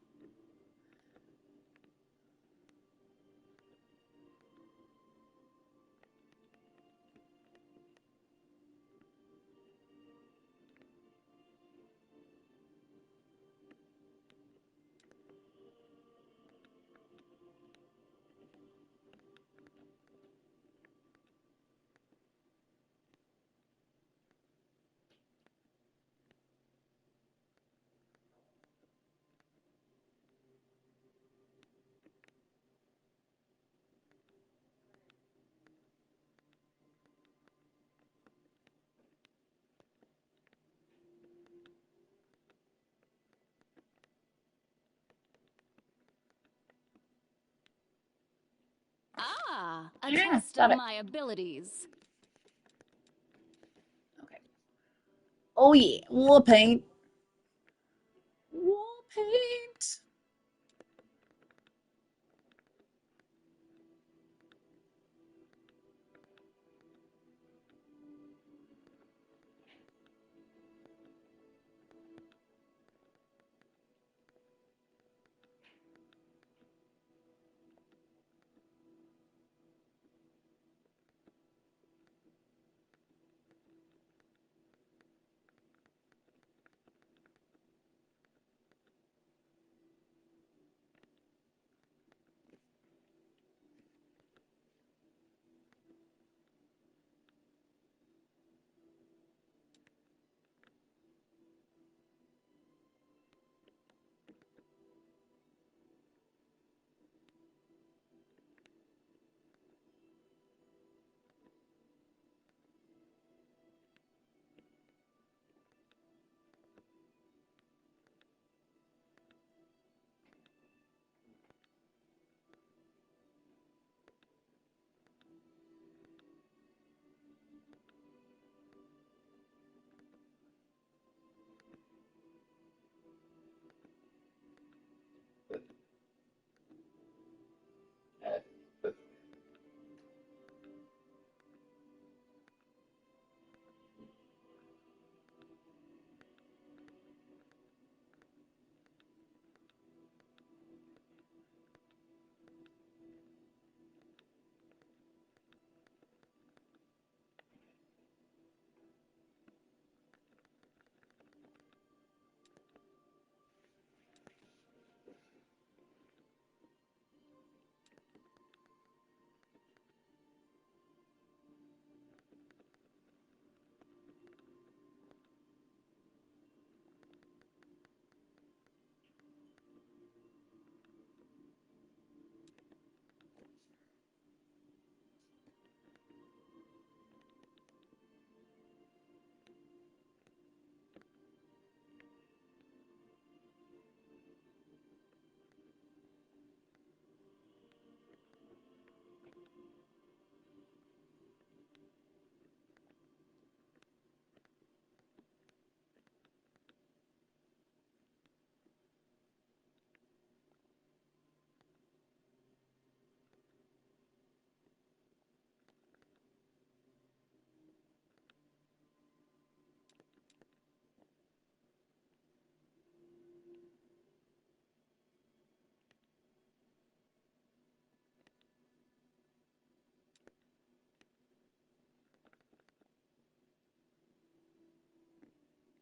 Ah, a Yeah, test got of it. my abilities. Okay. Oh yeah, war paint. War paint.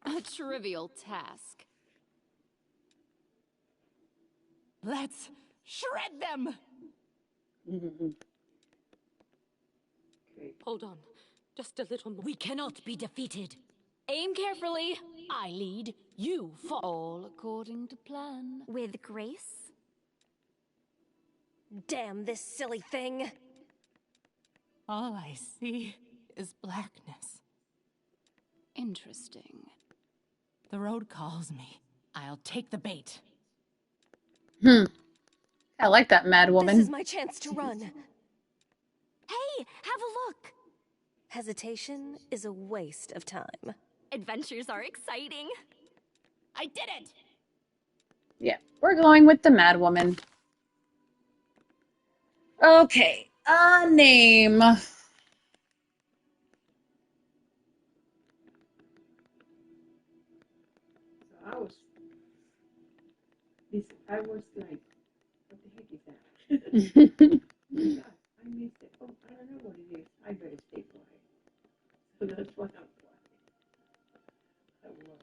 A trivial task. Let's shred them! Great. Hold on. Just a little more. We cannot be defeated. Aim carefully. I lead, you follow. All according to plan. With grace? Damn this silly thing! All I see is blackness. Interesting. The road calls me. I'll take the bait. Hmm. I like that mad This woman. is my chance to run. Hey, have a look. Hesitation is a waste of time. Adventures are exciting. I did it! Yeah, we're going with the mad woman. Okay, a name. So I was like, what the heck is that? God, I missed it. Oh, I don't know what it is. I better stay quiet. So that's why I'm quiet. I was.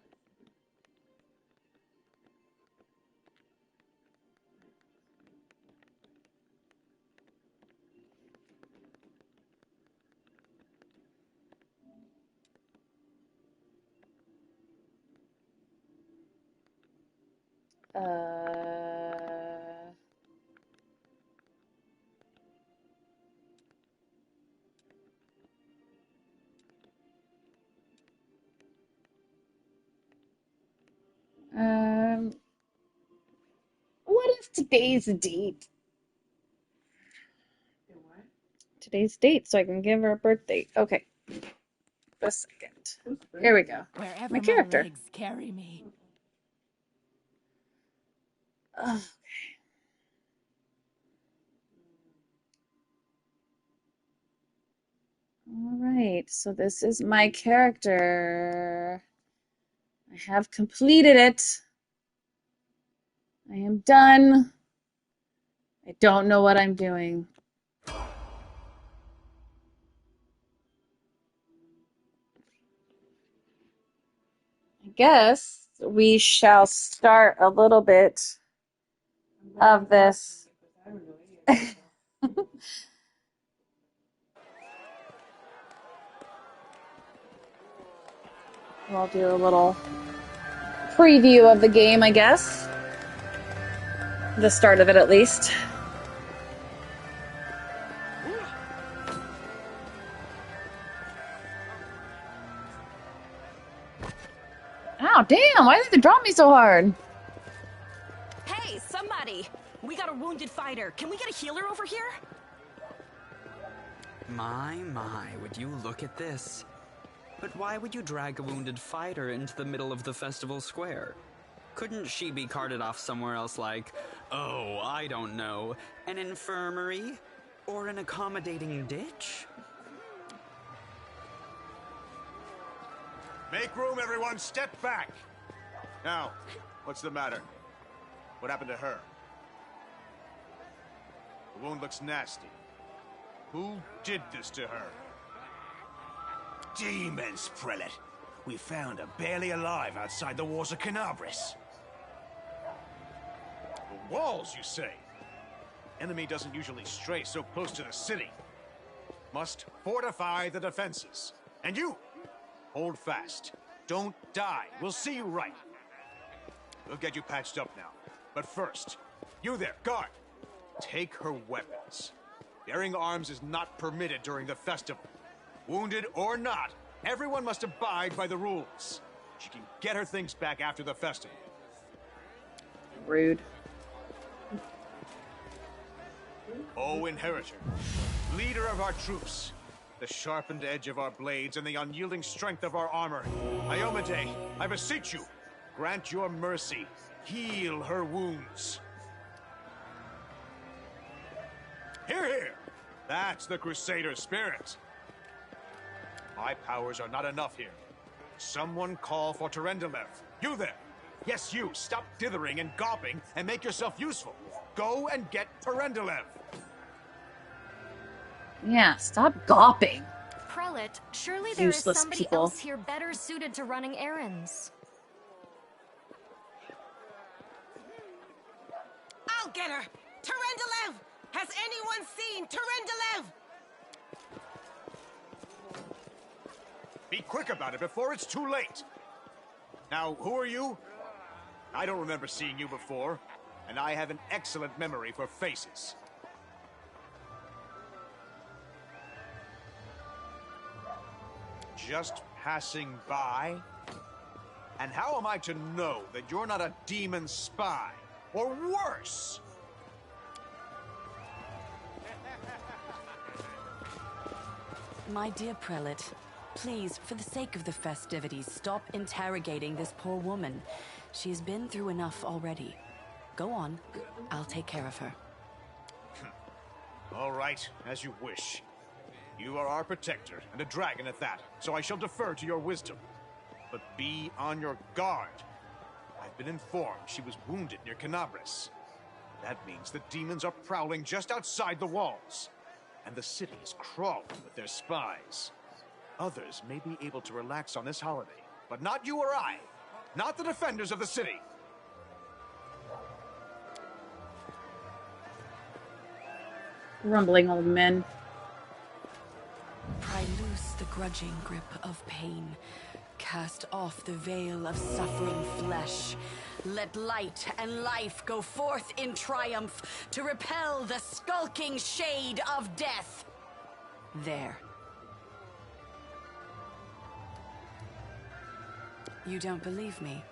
Um, what is today's date? The what? Today's date, so I can give her a birthday. Okay, a second. Who's Here we birthday? go. Wherever My my character. legs carry me. Ugh. All right, so this is my character. I have completed it. I am done. I don't know what I'm doing. I guess we shall start a little bit I'm glad of this. because I don't know any of this stuff. We'll do a little preview of the game, I guess. The start of it, at least. Ow, damn, why did they drop me so hard? Hey, somebody! We got a wounded fighter. Can we get a healer over here? My, would you look at this? But why would you drag a wounded fighter into the middle of the festival square? Couldn't she be carted off somewhere else like, oh, I don't know, an infirmary? Or an accommodating ditch? Make room, everyone. Step back. Now, what's the matter? What happened to her? The wound looks nasty. Who did this to her? Demons, Prelate. We found her barely alive outside the walls of Canabris. The walls, you say? Enemy doesn't usually stray so close to the city. Must fortify the defenses. And you, hold fast. Don't die. We'll see you right. We'll get you patched up now. But first, you there, guard. Take her weapons. Bearing arms is not permitted during the festival. Wounded or not, everyone must abide by the rules. She can get her things back after the festival. Rude. O Inheritor, leader of our troops, the sharpened edge of our blades and the unyielding strength of our armor, Iomade, I beseech you, grant your mercy, heal her wounds. Hear, hear! That's the Crusader spirit. My powers are not enough here. Someone call for Terendelev. You there! Yes, you! Stop dithering and gawping and make yourself useful. Go and get Terendelev! Yeah, stop gawping. Prelate, surely there is Useless somebody people. else here better suited to running errands. I'll get her! Terendelev! Has anyone seen Terendelev? Be quick about it before it's too late. Now, who are you? I don't remember seeing you before, and I have an excellent memory for faces. Just passing by? And how am I to know that you're not a demon spy? Or worse? My dear prelate, please, for the sake of the festivities, stop interrogating this poor woman. She has been through enough already. Go on. I'll take care of her. All right, as you wish. You are our protector, and a dragon at that, so I shall defer to your wisdom. But be on your guard. I've been informed she was wounded near Canabris. That means the demons are prowling just outside the walls. And the city is crawling with their spies. Others may be able to relax on this holiday, but not you or I. Not the defenders of the city. Grumbling old men. Pry loose the grudging grip of pain. Cast off the veil of suffering flesh. Let light and life go forth in triumph to repel the skulking shade of death. There. You don't believe me?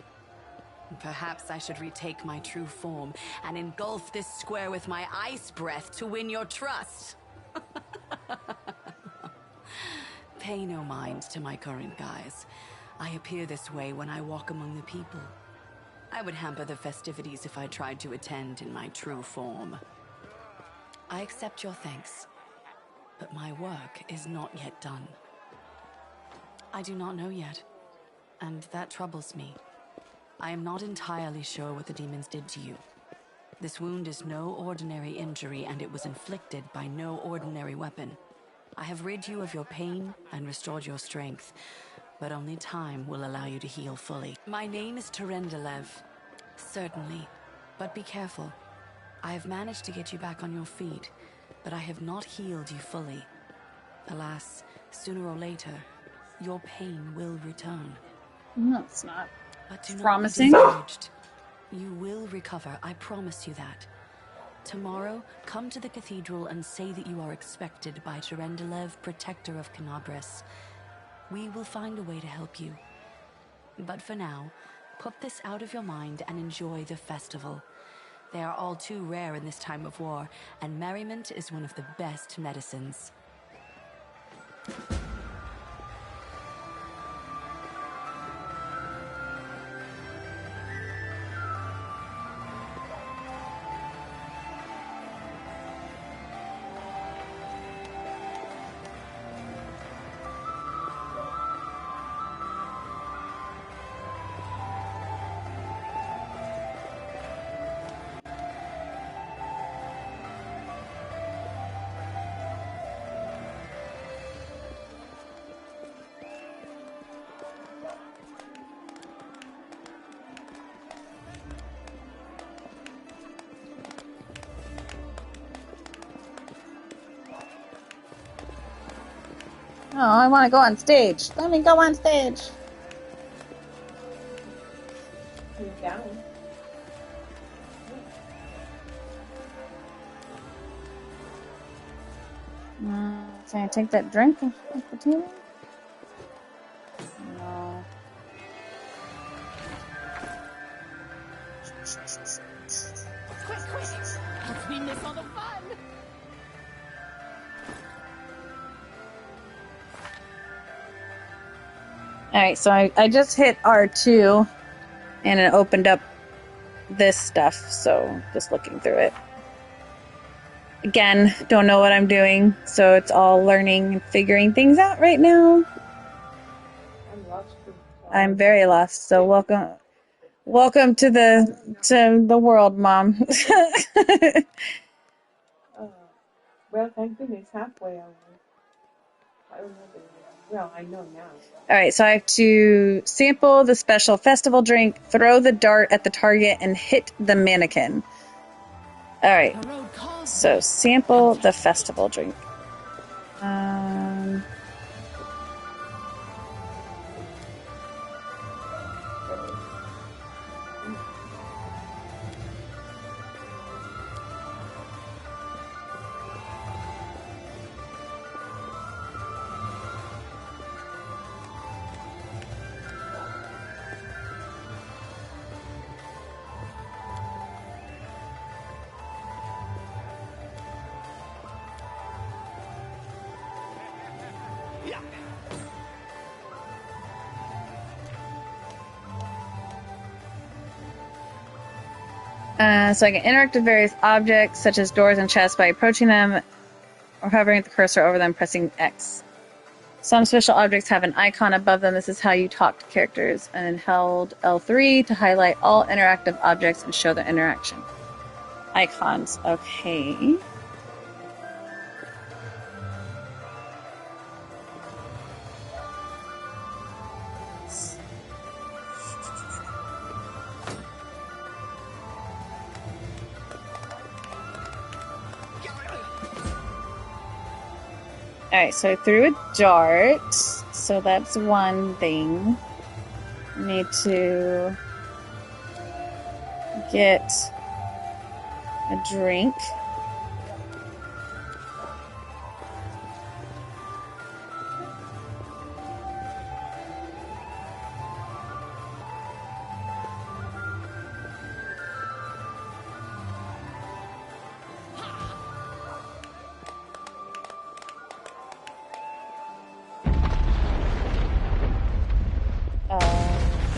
Perhaps I should retake my true form and engulf this square with my ice breath to win your trust. Pay no mind to my current guise. I appear this way when I walk among the people. I would hamper the festivities if I tried to attend in my true form. I accept your thanks, but my work is not yet done. I do not know yet, and that troubles me. I am not entirely sure what the demons did to you. This wound is no ordinary injury, and it was inflicted by no ordinary weapon. I have rid you of your pain and restored your strength, but only time will allow you to heal fully. My name is Terendelev. Certainly, but be careful. I have managed to get you back on your feet, but I have not healed you fully. Alas, sooner or later, your pain will return. No, it's not. But do not Promising. be discouraged. You will recover, I promise you that. Tomorrow, come to the cathedral and say that you are expected by Terendelev, protector of Canabris. We will find a way to help you. But for now, put this out of your mind and enjoy the festival. They are all too rare in this time of war, and merriment is one of the best medicines. Oh, I want to go on stage. Let me go on stage. Move down. Can I take that drink off the table? No. Quick, quick! Lets me miss all the fun! Alright, so I just hit R2 and it opened up this stuff, so just looking through it. Again, don't know what I'm doing, so it's all learning and figuring things out right now. I'm lost. I'm very lost, so welcome to the world, Mom. Well, thank goodness, halfway I was. I don't know. Well, I know now. Alright, so I have to sample the special festival drink, throw the dart at the target, and hit the mannequin. Alright, so sample the festival drink. So I can interact with various objects, such as doors and chests, by approaching them or hovering the cursor over them, pressing X. Some special objects have an icon above them. This is how you talk to characters. And then held L3 to highlight all interactive objects and show their interaction. Icons. Okay. Alright, so I threw a dart. So that's one thing. Need to get a drink.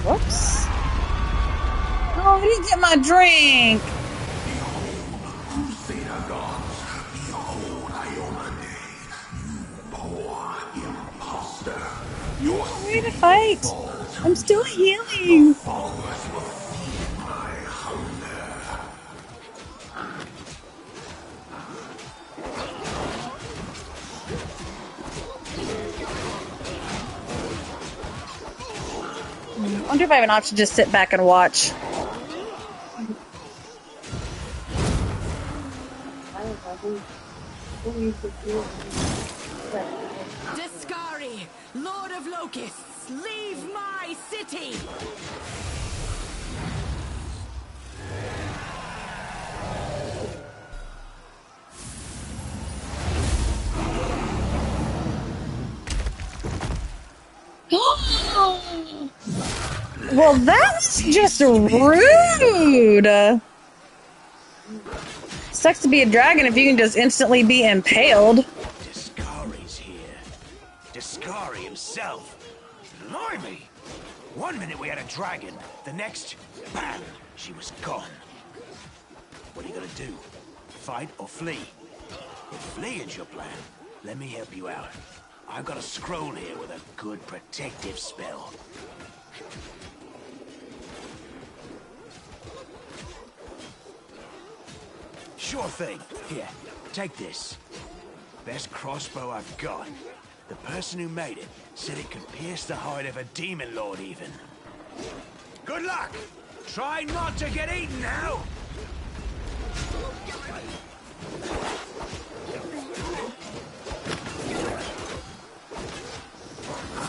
Whoops. Oh, I didn't get my drink. I'm not ready to fight. I'm still healing. I wonder if I have an option to just sit back and watch. Discari, Lord of Locusts, leave my city! Well, that was just rude. Sucks to be a dragon if you can just instantly be impaled. Discari's here. Discari himself. Blimey! One minute we had a dragon, the next, bam, she was gone. What are you gonna do? Fight or flee? If fleeing's your plan, let me help you out. I've got a scroll here with a good protective spell. Sure thing. Here, take this. Best crossbow I've got. The person who made it said it could pierce the hide of a demon lord even. Good luck! Try not to get eaten now!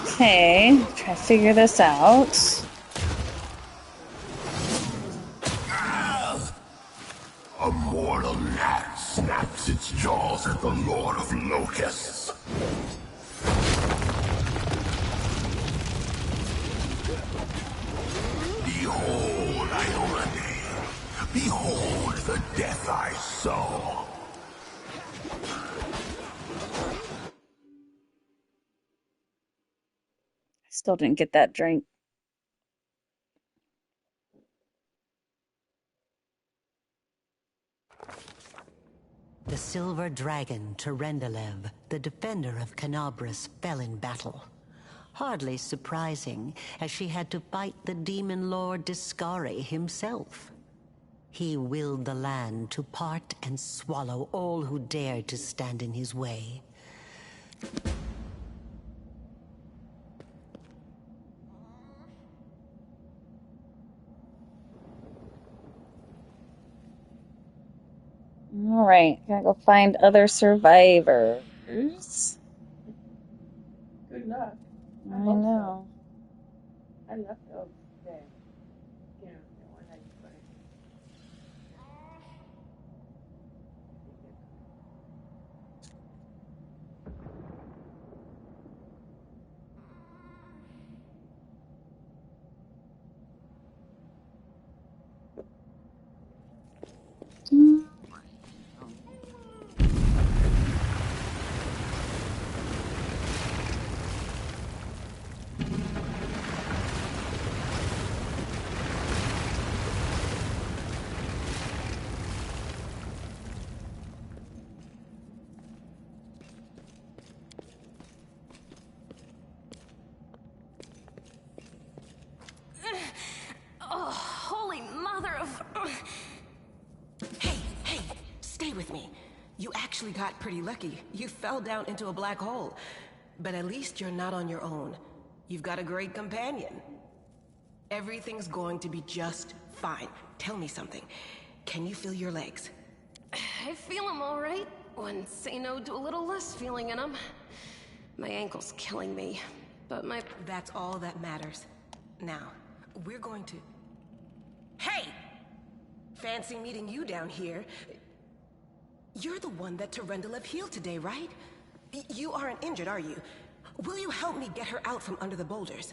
Okay, try to figure this out. A mortal gnat snaps its jaws at the Lord of Locusts. Behold, Ione. Behold the death I sow. Still didn't get that drink. The silver dragon, Terendelev, the defender of Canabras, fell in battle. Hardly surprising, as she had to fight the demon lord Discari himself. He willed the land to part and swallow all who dared to stand in his way. All right, gotta go find other survivors. Good luck. I know. I left those there. You know, the one I put it. with me. You actually got pretty lucky. You fell down into a black hole. But at least you're not on your own. You've got a great companion. Everything's going to be just fine. Tell me something. Can you feel your legs? I feel them all right. When say no to a little less feeling in them. My ankle's killing me, but my... That's all that matters. Now, we're going to... Hey! Fancy meeting you down here. You're the one that Terendelev healed today, right? You aren't injured, are you? Will you help me get her out from under the boulders?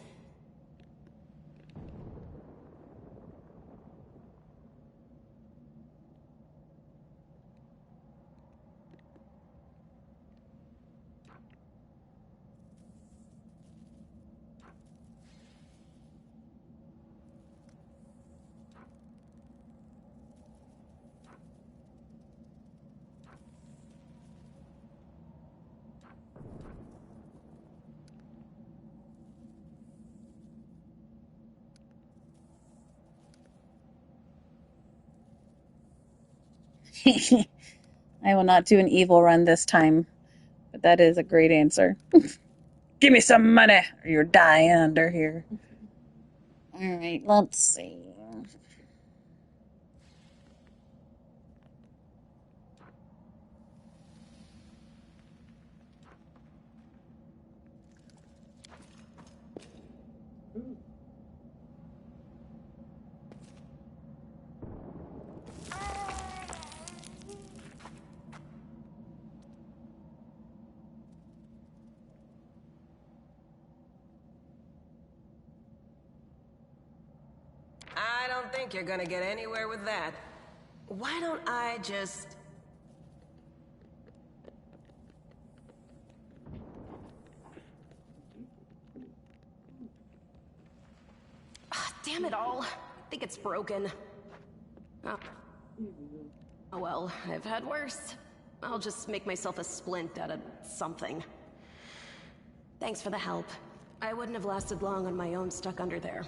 I will not do an evil run this time, but that is a great answer. Give me some money or you're dying under here. All right, let's see. I don't think you're gonna get anywhere with that. Why don't I just... Damn it all. I think it's broken. Oh. Oh well, I've had worse. I'll just make myself a splint out of something. Thanks for the help. I wouldn't have lasted long on my own stuck under there.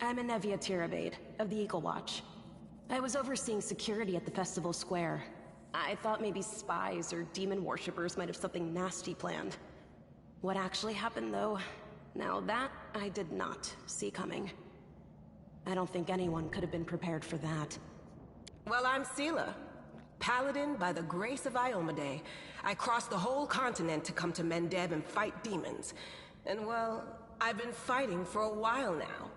I'm Anevia Tirabade, of the Eagle Watch. I was overseeing security at the festival square. I thought maybe spies or demon worshippers might have something nasty planned. What actually happened, though? Now that I did not see coming. I don't think anyone could have been prepared for that. Well, I'm Sela. Paladin by the grace of Iomade. I crossed the whole continent to come to Mendeb and fight demons. And well, I've been fighting for a while now.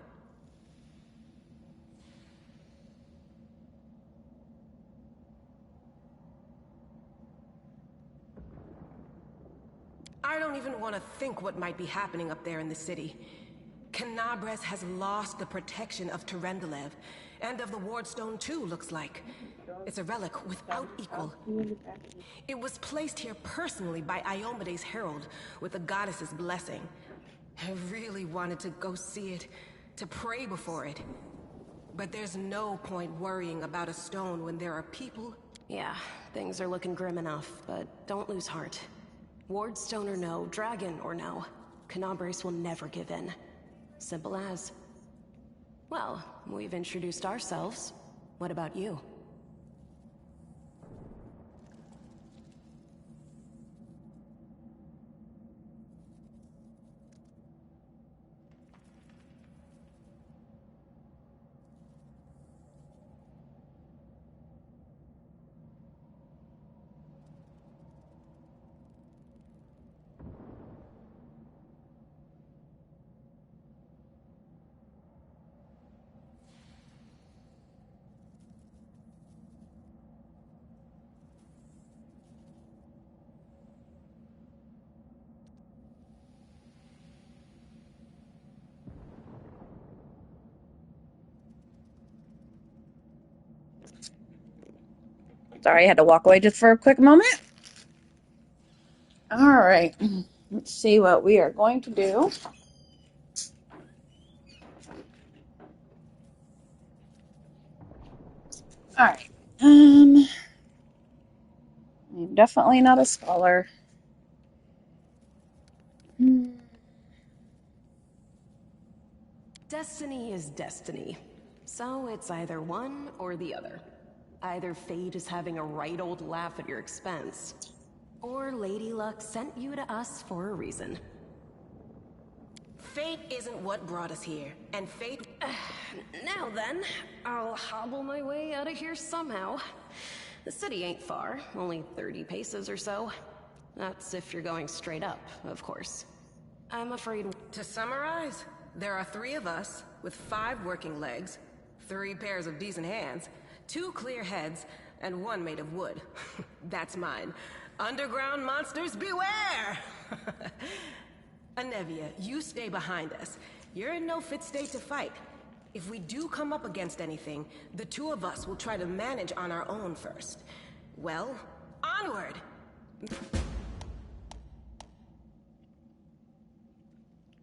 I don't even want to think what might be happening up there in the city. Canabres has lost the protection of Terendelev, and of the Wardstone too, looks like. It's a relic without equal. It was placed here personally by Iomede's herald, with the goddess's blessing. I really wanted to go see it, to pray before it. But there's no point worrying about a stone when there are people... Yeah, things are looking grim enough, but don't lose heart. Wardstone or no, dragon or no, Canabres will never give in. Simple as. Well, we've introduced ourselves. What about you? Sorry, I had to walk away just for a quick moment. All right, let's see what we are going to do. All right. I'm definitely not a scholar. Destiny is destiny. So it's either one or the other. Either fate is having a right old laugh at your expense, or Lady Luck sent you to us for a reason. Fate isn't what brought us here, and fate... Now then, I'll hobble my way out of here somehow. The city ain't far, only 30 paces or so. That's if you're going straight up, of course. I'm afraid... To summarize, there are 3 of us, with 5 working legs, 3 pairs of decent hands, 2 clear heads, and 1 made of wood. That's mine. Underground monsters, beware! Anevia, you stay behind us. You're in no fit state to fight. If we do come up against anything, the 2 of us will try to manage on our own first. Well, onward!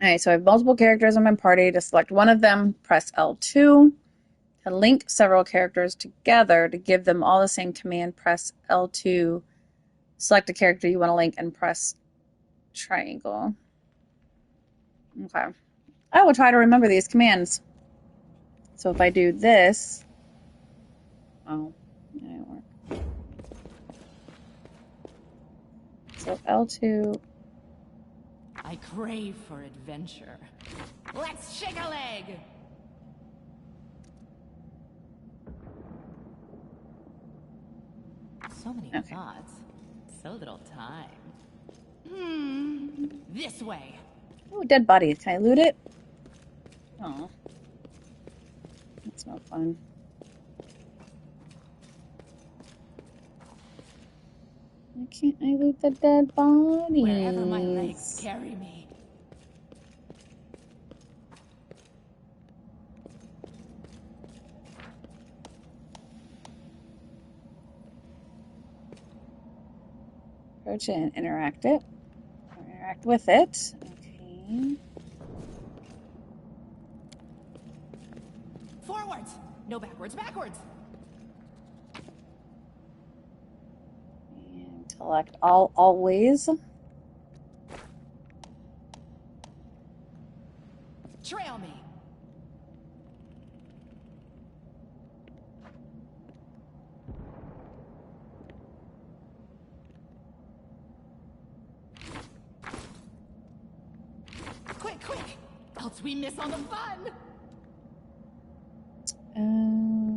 Alright, so I have multiple characters in my party. To select one of them, press L2. To link several characters together, to give them all the same command, press L2. Select a character you want to link and press triangle. Okay. I will try to remember these commands. So if I do this... Oh, that didn't work. So L2... I crave for adventure. Let's shake a leg! So many thoughts, so little time. This way. Oh, dead body. Can I loot it? Oh. That's no fun. Why can't I loot the dead bodies? Wherever my legs carry me. Approach it and interact it. Or interact with it. Okay. Forwards! No backwards, backwards! And select all always. Trail me! Quick, quick! Else we miss on the fun! Okay.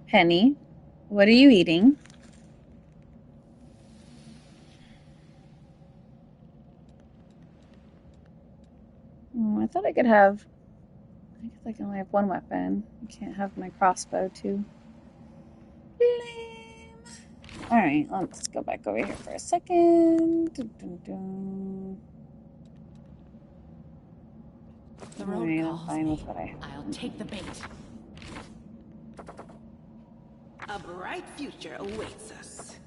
Penny, what are you eating? Oh, I thought I could have... I guess I can only have one weapon. I can't have my crossbow too. Lame. Alright, let's go back over here for a second. Dun, dun, dun. The road Alright, I'm calls fine me. with what I have. I'll take the bait. A bright future awaits us.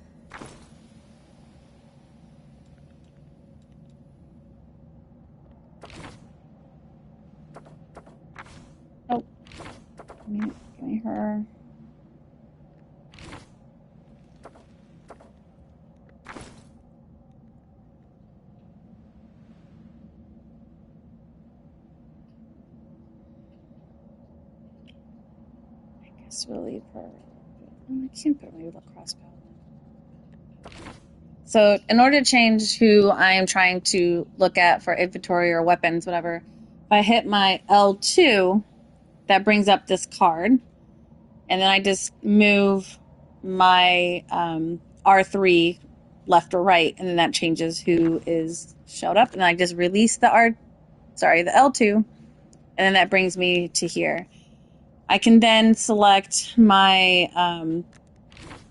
Oh. Give me her. I guess we'll leave her. I can't put my little crossbow. So in order to change who I am trying to look at for inventory or weapons, whatever, if I hit my L2, that brings up this card. and then I just move my R3 left or right, and then that changes who is showed up, and I just release the L2, and then that brings me to here. I can then select my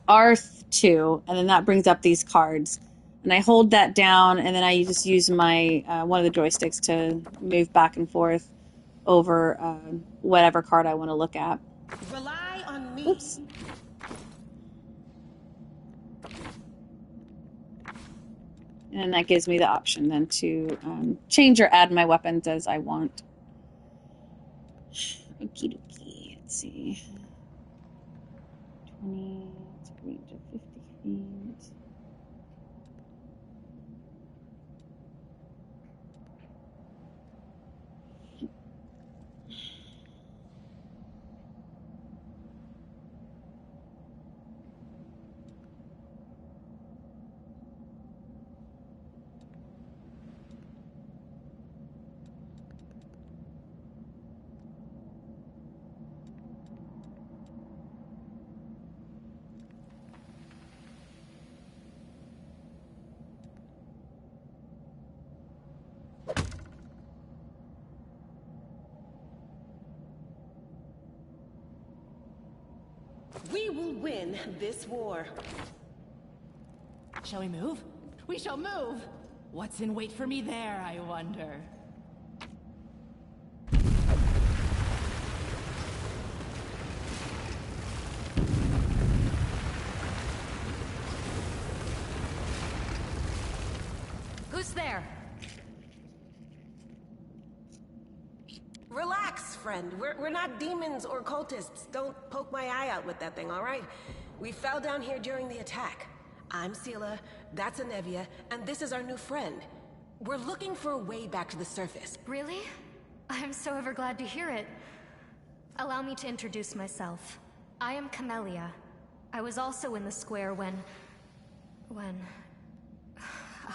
R2, and then that brings up these cards. And I hold that down, and then I just use my one of the joysticks to move back and forth over whatever card I want to look at. Rely on me. Oops. And that gives me the option then to change or add my weapons as I want. Okie dokie. Let's see. 20, it's a range of 50 feet. We will win this war. Shall we move? We shall move! What's in wait for me there, I wonder? Who's there? Relax, friend. We're not demons or cultists. Don't poke my eye out with that thing, all right? We fell down here during the attack. I'm Sela, that's Anevia, and this is our new friend. We're looking for a way back to the surface. Really? I'm so ever glad to hear it. Allow me to introduce myself. I am Camellia. I was also in the square when...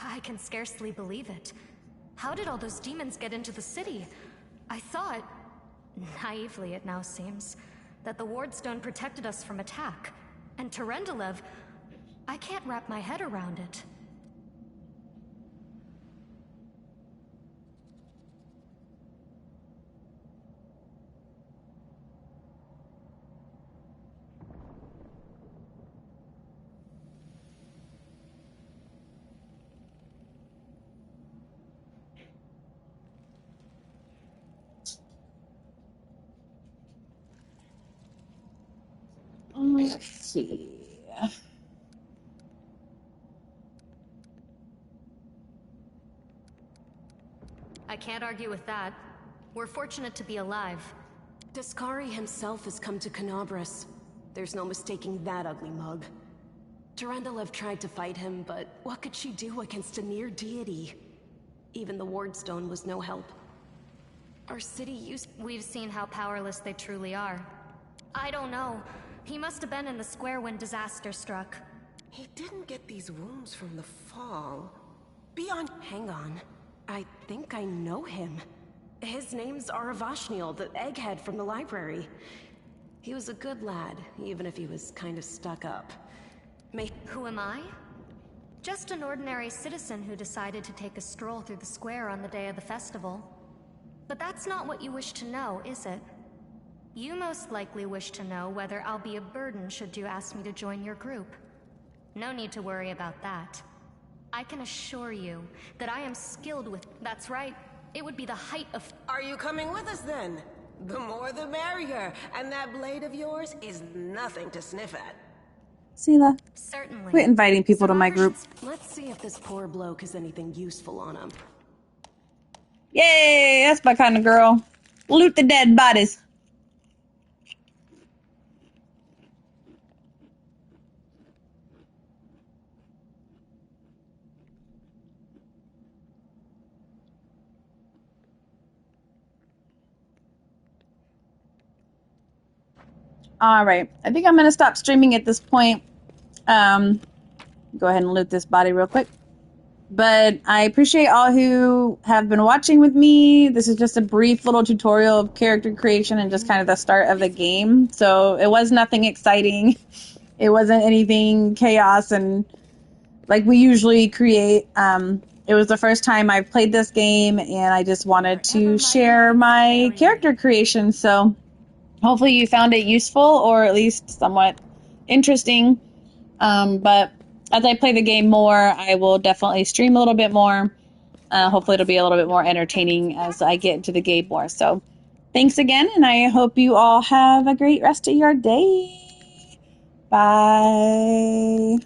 I can scarcely believe it. How did all those demons get into the city? I thought, naively it now seems, that the Wardstone protected us from attack. And Terendelev, I can't wrap my head around it. Let's see. I can't argue with that. We're fortunate to be alive. Daskari himself has come to Canabras. There's no mistaking that ugly mug. Terendelev tried to fight him, but what could she do against a near deity? Even the Wardstone was no help. Our city used... We've seen how powerless they truly are. I don't know. He must have been in the square when disaster struck. He didn't get these wounds from the fall. Hang on. I think I know him. His name's Aravashniel, the egghead from the library. He was a good lad, even if he was kind of stuck up. Who am I? Just an ordinary citizen who decided to take a stroll through the square on the day of the festival. But that's not what you wish to know, is it? You most likely wish to know whether I'll be a burden should you ask me to join your group. No need to worry about that. I can assure you that I am skilled with... That's right. It would be the height of... Are you coming with us then? The more the merrier, and that blade of yours is nothing to sniff at. Sela, certainly. Quit inviting people to my group. Let's see if this poor bloke has anything useful on him. Yay, that's my kind of girl. Loot the dead bodies. All right, I think I'm going to stop streaming at this point. Go ahead and loot this body real quick. But I appreciate all who have been watching with me. This is just a brief little tutorial of character creation and just kind of the start of the game. So it was nothing exciting. It wasn't anything chaos and like we usually create. It was the first time I've played this game, and I just wanted to share my character creation. So hopefully you found it useful or at least somewhat interesting. But as I play the game more, I will definitely stream a little bit more. Hopefully it'll be a little bit more entertaining as I get into the game more. So thanks again, and I hope you all have a great rest of your day. Bye.